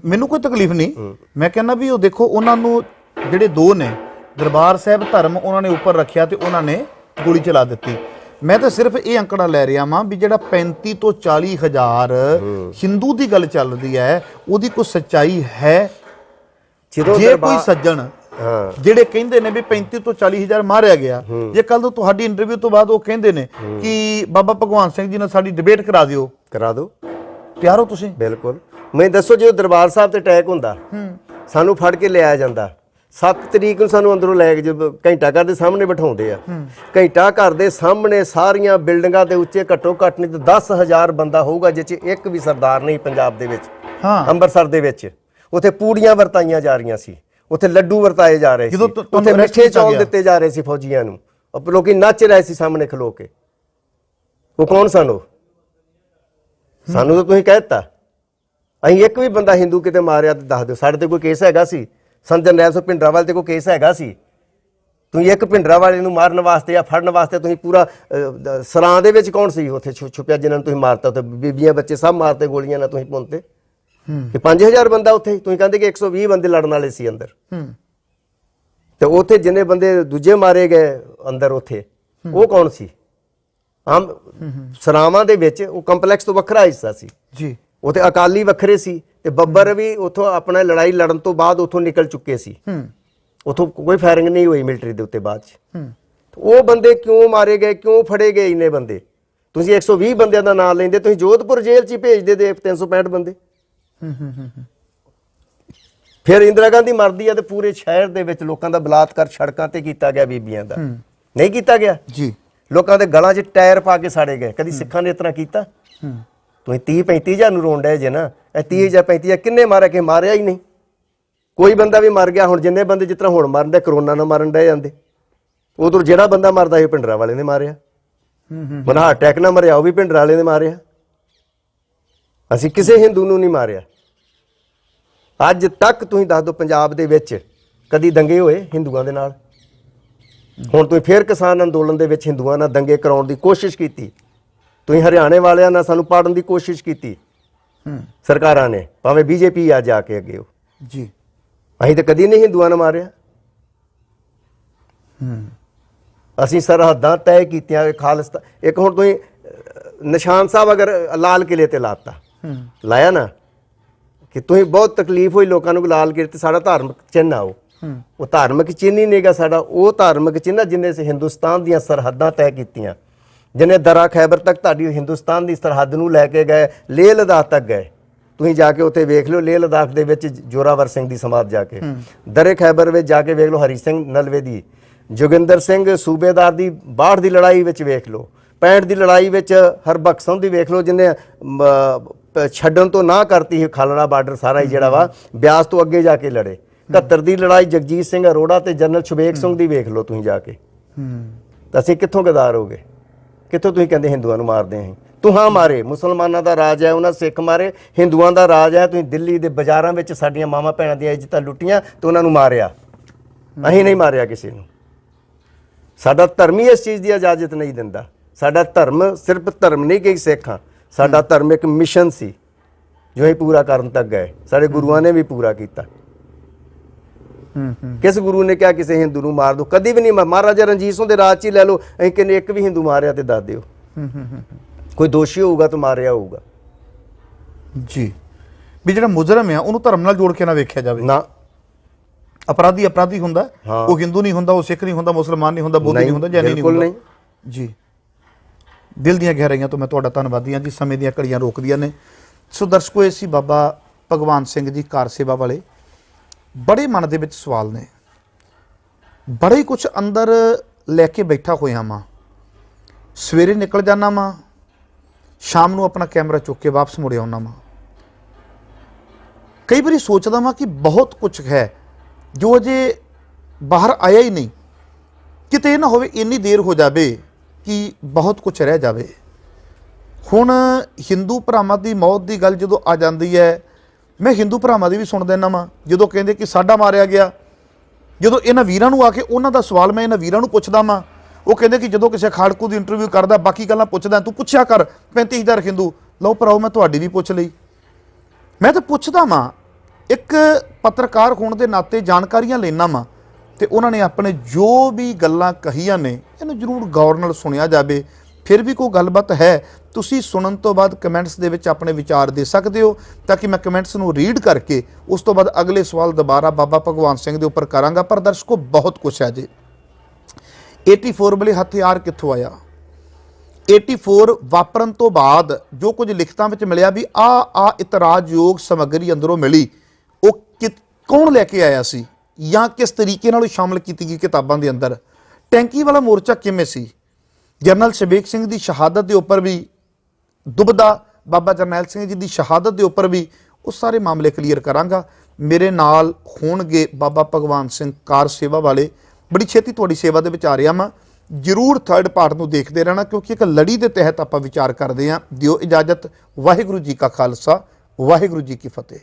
ਮੈਨੂੰ ਕੋਈ ਤਕਲੀਫ ਨਹੀਂ। ਮੈਂ ਕਹਿੰਦਾ ਵੀ ਉਹ ਦੇਖੋ ਉਹਨਾਂ ਨੂੰ ਜਿਹੜੇ ਦੋ ਨੇ ਦਰਬਾਰ ਸਾਹਿਬ ਧਰਮ ਉਹਨਾਂ ਨੇ ਉੱਪਰ ਰੱਖਿਆ ਤੇ ਉਹਨਾਂ ਨੇ ਗੋਲੀ ਚਲਾ ਦਿੱਤੀ। ਮੈਂ ਤਾਂ ਸਿਰਫ ਇਹ ਅੰਕੜਾ ਲੈ ਰਿਹਾ ਵਾਂ ਵੀ ਜਿਹੜਾ 35 ਤੋਂ 40 ਹਜ਼ਾਰ ਹਿੰਦੂ ਦੀ ਗੱਲ ਚੱਲਦੀ ਹੈ ਉਹਦੀ ਕੋਈ ਸੱਚਾਈ ਹੈ? ਜੇ ਕੋਈ ਸੱਜਣ ਜਿਹੜੇ ਕਹਿੰਦੇ ਨੇ ਵੀ 35 ਤੋਂ 40 ਹਜ਼ਾਰ ਮਾਰਿਆ ਗਿਆ, ਜੇ ਕੱਲ ਤੋਂ ਤੁਹਾਡੀ ਇੰਟਰਵਿਊ ਤੋਂ ਬਾਅਦ ਉਹ ਕਹਿੰਦੇ ਨੇ ਕਿ ਬਾਬਾ ਭਗਵਾਨ ਸਿੰਘ ਜੀ ਨਾਲ ਸਾਡੀ ਡਿਬੇਟ ਕਰਾ ਦਿਓ ਤਿਆਰ ਹੋ ਤੁਸੀਂ? ਬਿਲਕੁਲ। ਮੈਂ ਦੱਸੋ ਜੇ ਦਰਬਾਰ ਸਾਹਿਬ ਤੇ ਅਟੈਕ ਹੁੰਦਾ, ਸਾਨੂੰ ਫੜ ਕੇ ਲਿਆਇਆ ਜਾਂਦਾ, 7 ਤਰੀਕ ਨੂੰ ਸਾਨੂੰ ਅੰਦਰੋਂ ਲੈ ਕੇ ਜਦੋਂ ਘੰਟਾ ਘਰ ਦੇ ਸਾਹਮਣੇ ਬਿਠਾਉਂਦੇ ਆ, ਘੰਟਾ ਘਰ ਦੇ ਸਾਹਮਣੇ ਸਾਰੀਆਂ ਬਿਲਡਿੰਗਾਂ ਦੇ ਉੱਚੇ ਘੱਟੋ ਘੱਟ ਨਹੀਂ ਤਾਂ 10,000 ਬੰਦਾ ਹੋਊਗਾ, ਜਿਹ 'ਚ ਇੱਕ ਵੀ ਸਰਦਾਰ ਨਹੀਂ ਪੰਜਾਬ ਦੇ ਵਿੱਚ। ਅੰਮ੍ਰਿਤਸਰ ਦੇ ਵਿੱਚ ਉੱਥੇ ਪੂੜੀਆਂ ਵਰਤਾਈਆਂ ਜਾ ਰਹੀਆਂ ਸੀ, ਉੱਥੇ ਲੱਡੂ ਵਰਤਾਏ ਜਾ ਰਹੇ ਸੀ, ਉੱਥੇ ਮਿੱਠੇ ਚੌਲ ਦਿੱਤੇ ਜਾ ਰਹੇ ਸੀ ਫੌਜੀਆਂ ਨੂੰ, ਲੋਕੀ ਨੱਚ ਰਹੇ ਸੀ ਸਾਹਮਣੇ ਖਲੋ ਕੇ। ਉਹ ਕੌਣ ਸਨ? ਸਾਨੂੰ ਤਾਂ ਤੁਸੀਂ ਕਹਿ ਦਿੱਤਾ। ਅਸੀਂ ਇੱਕ ਵੀ ਬੰਦਾ ਹਿੰਦੂ ਕਿਤੇ ਮਾਰਿਆ ਤੇ ਦੱਸ ਦਿਓ। ਸਾਡੇ ਤੇ ਕੋਈ ਕੇਸ ਹੈਗਾ ਸੀ? ਸੰਤ ਜਰਨੈਲ ਸਿੰਘ ਭਿੰਡਰਾਂਵਾਲੇ ਤੇ ਕੋਈ ਕੇਸ ਹੈਗਾ ਸੀ? ਤੁਸੀਂ ਇੱਕ ਭਿੰਡਰਾਂਵਾਲੇ ਨੂੰ ਮਾਰਨ ਵਾਸਤੇ ਜਾਂ ਫੜਨ ਵਾਸਤੇ ਤੁਸੀਂ ਪੂਰਾ ਸਰਾਂ ਦੇ ਵਿੱਚ ਕੌਣ ਸੀ ਉੱਥੇ ਛੁਪਿਆ ਜਿਹਨਾਂ ਨੂੰ ਤੁਸੀਂ ਮਾਰਤਾ? ਉੱਥੇ ਬੀਬੀਆਂ ਬੱਚੇ ਸਭ ਮਾਰਤੇ ਗੋਲੀਆਂ ਨਾਲ ਤੁਸੀਂ ਪੁੰਨਤੇ। ਕਿ 5000 ਬੰਦਾ ਉੱਥੇ, ਤੁਸੀਂ ਕਹਿੰਦੇ ਕਿ 120 ਬੰਦੇ ਲੜਨ ਵਾਲੇ ਸੀ ਅੰਦਰ, ਤੇ ਉੱਥੇ ਜਿੰਨੇ ਬੰਦੇ ਦੂਜੇ ਮਾਰੇ ਗਏ ਅੰਦਰ ਉੱਥੇ ਉਹ ਕੌਣ ਸੀ? ਆਮ ਸਰਾਵਾਂ ਦੇ ਵਿੱਚ ਉਹ ਕੰਪਲੈਕਸ ਤੋਂ ਵੱਖਰਾ ਹਿੱਸਾ ਸੀ ਜੀ। ਉੱਥੇ ਅਕਾਲੀ ਵੱਖਰੇ ਸੀ ਤੇ ਬੱਬਰ ਵੀ ਉੱਥੋਂ ਆਪਣਾ ਲੜਾਈ ਲੜਨ ਤੋਂ ਬਾਅਦ ਉੱਥੋਂ ਨਿਕਲ ਚੁੱਕੇ ਸੀ। ਉੱਥੋਂ ਕੋਈ ਫਾਇਰਿੰਗ ਨਹੀਂ ਹੋਈ ਮਿਲਟਰੀ ਦੇ ਉੱਤੇ ਬਾਅਦ ਚ। ਉਹ ਬੰਦੇ ਕਿਉਂ ਮਾਰੇ ਗਏ, ਕਿਉਂ ਫੜੇ ਗਏ ਇੰਨੇ ਬੰਦੇ? ਤੁਸੀਂ 120 ਬੰਦਿਆਂ ਦਾ ਨਾਮ ਲੈਂਦੇ, ਤੁਸੀਂ ਜੋਧਪੁਰ ਜੇਲ੍ਹ 'ਚ ਹੀ ਭੇਜਦੇ ਦੇ 365 ਬੰਦੇ। ਫਿਰ ਇੰਦਰਾ ਗਾਂਧੀ ਮਰਦੀ ਆ ਤੇ ਪੂਰੇ ਸ਼ਹਿਰ ਦੇ ਵਿੱਚ ਲੋਕਾਂ ਦਾ ਬਲਾਤਕਾਰ ਸੜਕਾਂ ਤੇ ਕੀਤਾ ਗਿਆ, ਬੀਬੀਆਂ ਦਾ ਨਹੀਂ ਕੀਤਾ ਗਿਆ ਜੀ। ਲੋਕਾਂ ਦੇ ਗਲਾਂ 'ਚ ਟਾਇਰ ਪਾ ਕੇ ਸਾੜੇ ਗਏ। ਕਦੀ ਸਿੱਖਾਂ ਨੇ ਇਸ ਤਰ੍ਹਾਂ ਕੀਤਾ? ਤੁਸੀਂ 30-35 ਹਜ਼ਾਰ ਨੂੰ ਰੋਣ ਡਏ ਜੇ ਨਾ, ਇਹ 30 ਜਾਂ 35 ਕਿੰਨੇ ਮਾਰਿਆ? ਕਿ ਮਾਰਿਆ ਹੀ ਨਹੀਂ ਕੋਈ ਬੰਦਾ ਵੀ ਮਰ ਗਿਆ। ਹੁਣ ਜਿੰਨੇ ਬੰਦੇ ਜਿਸ ਤਰ੍ਹਾਂ ਹੁਣ ਮਰਦੇ ਕਰੋਨਾ ਨਾਲ ਮਰਨ ਡਏ ਜਾਂਦੇ, ਉਦੋਂ ਜਿਹੜਾ ਬੰਦਾ ਮਰਦਾ ਇਹ ਭਿੰਡਰਾਂਵਾਲੇ ਨੇ ਮਾਰਿਆ। ਹੁਣ ਹਾਰਟ ਅਟੈਕ ਨਾਲ ਮਰਿਆ ਉਹ ਵੀ ਭਿੰਡਰਾਂਵਾਲੇ ਨੇ ਮਾਰਿਆ। ਅਸੀਂ ਕਿਸੇ ਹਿੰਦੂ ਨੂੰ ਨਹੀਂ ਮਾਰਿਆ। ਅੱਜ ਤੱਕ ਤੁਸੀਂ ਦੱਸ ਦਿਓ ਪੰਜਾਬ ਦੇ ਵਿੱਚ ਕਦੀ ਦੰਗੇ ਹੋਏ ਹਿੰਦੂਆਂ ਦੇ ਨਾਲ? ਹੁਣ ਤੁਸੀਂ ਫਿਰ ਕਿਸਾਨ ਅੰਦੋਲਨ ਦੇ ਵਿੱਚ ਹਿੰਦੂਆਂ ਨਾਲ ਦੰਗੇ ਕਰਾਉਣ ਦੀ ਕੋਸ਼ਿਸ਼ ਕੀਤੀ। ਤੁਸੀਂ ਹਰਿਆਣੇ ਵਾਲਿਆਂ ਨਾਲ ਸਾਨੂੰ ਪਾੜਨ ਦੀ ਕੋਸ਼ਿਸ਼ ਕੀਤੀ ਸਰਕਾਰਾਂ ਨੇ, ਭਾਵੇਂ ਬੀਜੇਪੀ ਆ ਜਾ ਕੇ ਅੱਗੇ ਉਹ ਜੀ। ਅਸੀਂ ਤਾਂ ਕਦੀ ਨਹੀਂ ਹਿੰਦੂਆਂ ਨੂੰ ਮਾਰਿਆ। ਅਸੀਂ ਸਰਹੱਦਾਂ ਤੈਅ ਕੀਤੀਆਂ ਖਾਲਿਸਤਾਨ। ਇੱਕ ਹੁਣ ਤੁਸੀਂ ਨਿਸ਼ਾਨ ਸਾਹਿਬ ਅਗਰ ਲਾਲ ਕਿਲੇ ਤੇ ਲਾਤਾ, ਲਾਇਆ ਨਾ, ਕਿ ਤੁਸੀਂ ਬਹੁਤ ਤਕਲੀਫ ਹੋਈ ਲੋਕਾਂ ਨੂੰ ਲਾਲ ਕਿਲੇ ਤੇ ਸਾਡਾ ਧਾਰਮਿਕ ਚਿੰਨ੍ਹ ਆ ਉਹ ਧਾਰਮਿਕ ਚਿੰਨ੍ਹ ਹੀ ਨਹੀਂਗਾ ਸਾਡਾ। ਉਹ ਧਾਰਮਿਕ ਚਿੰਨ੍ਹ ਜਿਹਨੇ ਹਿੰਦੁਸਤਾਨ ਦੀਆਂ ਸਰਹੱਦਾਂ ਤੈਅ ਕੀਤੀਆਂ, ਜਿਹਨੇ ਦਰਾ ਖੈਬਰ ਤੱਕ ਤੁਹਾਡੀ ਹਿੰਦੁਸਤਾਨ ਦੀ ਸਰਹੱਦ ਨੂੰ ਲੈ ਕੇ ਗਏ, ਲੇਹ ਲਦਾਖ ਤੱਕ ਗਏ। ਤੁਸੀਂ ਜਾ ਕੇ ਉੱਥੇ ਵੇਖ ਲਿਓ ਲੇਹ ਲਦਾਖ ਦੇ ਵਿੱਚ ਜੋਰਾਵਰ ਸਿੰਘ ਦੀ ਸਮਾਧ ਜਾ ਕੇ, ਦਰੇ ਖੈਬਰ ਵਿੱਚ ਜਾ ਕੇ ਵੇਖ ਲਓ ਹਰੀ ਸਿੰਘ ਨਲਵੇ ਦੀ, ਜੋਗਿੰਦਰ ਸਿੰਘ ਸੂਬੇਦਾਰ ਦੀ 62 ਦੀ ਲੜਾਈ ਵਿੱਚ ਵੇਖ ਲਓ, 65 ਦੀ ਲੜਾਈ ਵਿੱਚ ਹਰਬਖਸ਼ ਸਿੰਘ ਦੀ ਵੇਖ ਲਓ ਜਿਹਨੇ ਛੱਡਣ ਤੋਂ ਨਾ ਕਰਤੀ ਸੀ ਖਾਲੜਾ ਬਾਰਡਰ ਸਾਰਾ ਹੀ ਜਿਹੜਾ ਵਾ ਬਿਆਸ ਤੋਂ ਅੱਗੇ ਜਾ ਕੇ ਲੜੇ। 71 ਦੀ ਲੜਾਈ ਜਗਜੀਤ ਸਿੰਘ ਅਰੋੜਾ ਤੇ ਜਨਰਲ ਸ਼ੁਬੇਗ ਸਿੰਘ ਦੀ ਵੇਖ ਲਓ ਤੁਸੀਂ ਜਾ ਕੇ। ਤਾਂ ਅਸੀਂ ਕਿੱਥੋਂ ਗਦਾਰ ਹੋ ਗਏ? ਕਿੱਥੋਂ ਤੁਸੀਂ ਕਹਿੰਦੇ ਹਿੰਦੂਆਂ ਨੂੰ ਮਾਰਦੇ ਆਂ? ਤੁਹਾਂ ਮਾਰੇ, ਮੁਸਲਮਾਨਾਂ ਦਾ ਰਾਜ ਹੈ, ਉਹਨਾਂ ਸਿੱਖ ਮਾਰੇ, ਹਿੰਦੂਆਂ ਦਾ ਰਾਜ ਹੈ। ਤੁਸੀਂ ਦਿੱਲੀ ਦੇ ਬਾਜ਼ਾਰਾਂ ਵਿੱਚ ਸਾਡੀਆਂ ਮਾਵਾਂ ਭੈਣਾਂ ਦੀਆਂ ਇੱਜ਼ਤਾਂ ਲੁੱਟੀਆਂ ਤੇ ਉਹਨਾਂ ਨੂੰ ਮਾਰਿਆ। ਅਸੀਂ ਨਹੀਂ ਮਾਰਿਆ ਕਿਸੇ ਨੂੰ। ਸਾਡਾ ਧਰਮ ਹੀ ਇਸ ਚੀਜ਼ ਦੀ ਇਜਾਜ਼ਤ ਨਹੀਂ ਦਿੰਦਾ। ਸਾਡਾ ਧਰਮ ਸਿਰਫ ਧਰਮ ਨਹੀਂ ਕਿ ਸਿੱਖ ਹਾਂ, ਸਾਡਾ ਧਰਮ ਇੱਕ ਮਿਸ਼ਨ ਸੀ ਜੋ ਅਸੀਂ ਪੂਰਾ ਕਰਨ ਤੱਕ ਗਏ। ਸਾਡੇ ਗੁਰੂਆਂ ਨੇ ਵੀ ਪੂਰਾ ਕੀਤਾ। ਕਿਸ ਗੁਰੂ ਨੇ ਕਿਹਾ ਕਿਸੇ ਹਿੰਦੂ ਨੂੰ ਮਾਰ ਦੋ? ਕਦੀ ਵੀ ਨਹੀਂ। ਮਹਾਰਾਜਾ ਰਣਜੀਤ ਸਿੰਘ ਦੇ ਰਾਜ 'ਚ ਹੀ ਲੈ ਲਓ, ਅਸੀਂ ਕਹਿੰਦੇ ਇੱਕ ਵੀ ਹਿੰਦੂ ਮਾਰਿਆ ਤੇ ਦੱਸ ਦਿਓ। ਕੋਈ ਦੋਸ਼ੀ ਹੋਊਗਾ ਤਾਂ ਮਾਰਿਆ ਹੋਊਗਾ ਜੀ। ਵੀ ਜਿਹੜਾ ਮੁਜਰਮ ਆ ਉਹਨੂੰ ਧਰਮ ਨਾਲ ਜੋੜ ਕੇ ਨਾ ਵੇਖਿਆ ਜਾਵੇ ਨਾ। ਅਪਰਾਧੀ ਅਪਰਾਧੀ ਹੁੰਦਾ, ਉਹ ਹਿੰਦੂ ਨਹੀਂ ਹੁੰਦਾ, ਉਹ ਸਿੱਖ ਨਹੀਂ ਹੁੰਦਾ, ਮੁਸਲਮਾਨ ਨਹੀਂ ਹੁੰਦਾ, ਬੋਧੀ ਨਹੀਂ ਹੁੰਦਾ, ਜੈਨੀ ਨਹੀਂ ਹੁੰਦਾ ਜੀ। ਦਿਲ ਦੀਆਂ ਗਹਿਰਾਈਆਂ ਤੋਂ ਮੈਂ ਤੁਹਾਡਾ ਧੰਨਵਾਦੀ ਹਾਂ ਜੀ। ਸਮੇਂ ਦੀਆਂ ਘੜੀਆਂ ਰੋਕਦੀਆਂ ਨੇ। ਸੋ ਦਰਸ਼ਕੋ, ਇਹ ਸੀ ਬਾਬਾ ਭਗਵਾਨ ਸਿੰਘ ਜੀ ਕਾਰ ਸੇਵਾ ਵਾਲੇ। ਬੜੇ ਮਨ ਦੇ ਵਿੱਚ ਸਵਾਲ ਨੇ, ਬੜੇ ਕੁਝ ਅੰਦਰ ਲੈ ਕੇ ਬੈਠਾ ਹੋਇਆ ਵਾਂ। ਸਵੇਰੇ ਨਿਕਲ ਜਾਣਾ ਵਾਂ, ਸ਼ਾਮ ਨੂੰ ਆਪਣਾ ਕੈਮਰਾ ਚੁੱਕ ਕੇ ਵਾਪਸ ਮੁੜ ਆਉਣਾ ਵਾਂ। ਕਈ ਵਾਰੀ ਸੋਚਦਾ ਵਾਂ ਕਿ ਬਹੁਤ ਕੁਝ ਹੈ ਜੋ ਅਜੇ ਬਾਹਰ ਆਇਆ ਹੀ ਨਹੀਂ। ਕਿਤੇ ਇਹ ਨਾ ਹੋਵੇ ਇੰਨੀ ਦੇਰ ਹੋ ਜਾਵੇ ਕਿ ਬਹੁਤ ਕੁਝ ਰਹਿ ਜਾਵੇ। ਹੁਣ ਹਿੰਦੂ ਭਰਾਵਾਂ ਦੀ ਮੌਤ ਦੀ ਗੱਲ ਜਦੋਂ ਆ ਜਾਂਦੀ ਹੈ, ਮੈਂ ਹਿੰਦੂ ਭਰਾਵਾਂ ਦੀ ਵੀ ਸੁਣ ਦਿੰਦਾ ਵਾਂ। ਜਦੋਂ ਕਹਿੰਦੇ ਕਿ ਸਾਡਾ ਮਾਰਿਆ ਗਿਆ ਜਦੋਂ ਇਹਨਾਂ ਵੀਰਾਂ ਨੂੰ ਆ ਕੇ ਉਹਨਾਂ ਦਾ ਸਵਾਲ ਮੈਂ ਇਹਨਾਂ ਵੀਰਾਂ ਨੂੰ ਪੁੱਛਦਾ ਵਾਂ, ਉਹ ਕਹਿੰਦੇ ਕਿ ਜਦੋਂ ਕਿਸੇ ਖਾੜਕੂ ਦੀ ਇੰਟਰਵਿਊ ਕਰਦਾ ਬਾਕੀ ਗੱਲਾਂ ਪੁੱਛਦਾ, ਤੂੰ ਪੁੱਛਿਆ ਕਰ 35,000 ਹਿੰਦੂ। ਲਓ ਭਰਾਓ, ਮੈਂ ਤੁਹਾਡੀ ਵੀ ਪੁੱਛ ਲਈ। ਮੈਂ ਤਾਂ ਪੁੱਛਦਾ ਵਾਂ, ਇੱਕ ਪੱਤਰਕਾਰ ਹੋਣ ਦੇ ਨਾਤੇ ਜਾਣਕਾਰੀਆਂ ਲੈਣਾ ਵਾਂ, ਤੇ ਉਹਨਾਂ ਨੇ ਆਪਣੇ ਜੋ ਵੀ ਗੱਲਾਂ ਕਹੀਆਂ ਨੇ ਇਹਨੂੰ ਜ਼ਰੂਰ ਗੌਰ ਨਾਲ ਸੁਣਿਆ ਜਾਵੇ। ਫਿਰ ਵੀ ਕੋਈ ਗੱਲਬਾਤ ਹੈ, ਤੁਸੀਂ ਸੁਣਨ ਤੋਂ ਬਾਅਦ ਕਮੈਂਟਸ ਦੇ ਵਿੱਚ ਆਪਣੇ ਵਿਚਾਰ ਦੇ ਸਕਦੇ ਹੋ, ਤਾਂ ਕਿ ਮੈਂ ਕਮੈਂਟਸ ਨੂੰ ਰੀਡ ਕਰਕੇ ਉਸ ਤੋਂ ਬਾਅਦ ਅਗਲੇ ਸਵਾਲ ਦੁਬਾਰਾ ਬਾਬਾ ਭਗਵਾਨ ਸਿੰਘ ਦੇ ਉੱਪਰ ਕਰਾਂਗਾ। ਪਰ ਦਰਸ਼ਕੋ, ਬਹੁਤ ਕੁਛ ਹੈ ਜੀ। 84 ਵਾਲੇ ਹਥਿਆਰ ਕਿੱਥੋਂ ਆਇਆ? 84 ਵਾਪਰਨ ਤੋਂ ਬਾਅਦ ਜੋ ਕੁਝ ਲਿਖਤਾਂ ਵਿੱਚ ਮਿਲਿਆ ਵੀ ਆ ਇਤਰਾਜ਼ਯੋਗ ਸਮੱਗਰੀ ਅੰਦਰੋਂ ਮਿਲੀ, ਉਹ ਕੌਣ ਲੈ ਕੇ ਆਇਆ ਸੀ ਜਾਂ ਕਿਸ ਤਰੀਕੇ ਨਾਲ ਉਹ ਸ਼ਾਮਲ ਕੀਤੀ ਗਈ ਕਿਤਾਬਾਂ ਦੇ ਅੰਦਰ? ਟੈਂਕੀ ਵਾਲਾ ਮੋਰਚਾ ਕਿਵੇਂ ਸੀ? ਜਨਰਲ ਸ਼ਬੀਕ ਸਿੰਘ ਦੀ ਸ਼ਹਾਦਤ ਦੇ ਉੱਪਰ ਵੀ ਦੁਬਦਾ, ਬਾਬਾ ਜਰਨੈਲ ਸਿੰਘ ਜੀ ਦੀ ਸ਼ਹਾਦਤ ਦੇ ਉੱਪਰ ਵੀ ਉਹ ਸਾਰੇ ਮਾਮਲੇ ਕਲੀਅਰ ਕਰਾਂਗਾ। ਮੇਰੇ ਨਾਲ ਹੋਣਗੇ ਬਾਬਾ ਭਗਵਾਨ ਸਿੰਘ ਕਾਰ ਸੇਵਾ ਵਾਲੇ। ਬੜੀ ਛੇਤੀ ਤੁਹਾਡੀ ਸੇਵਾ ਦੇ ਵਿੱਚ ਆ ਰਿਹਾ ਮੈਂ। ਜ਼ਰੂਰ ਥਰਡ ਪਾਰਟ ਨੂੰ ਦੇਖਦੇ ਰਹਿਣਾ, ਕਿਉਂਕਿ ਇੱਕ ਲੜੀ ਦੇ ਤਹਿਤ ਆਪਾਂ ਵਿਚਾਰ ਕਰਦੇ ਹਾਂ। ਦਿਓ ਇਜਾਜ਼ਤ। ਵਾਹਿਗੁਰੂ ਜੀ ਕਾ ਖਾਲਸਾ, ਵਾਹਿਗੁਰੂ ਜੀ ਕੀ ਫਤਿਹ।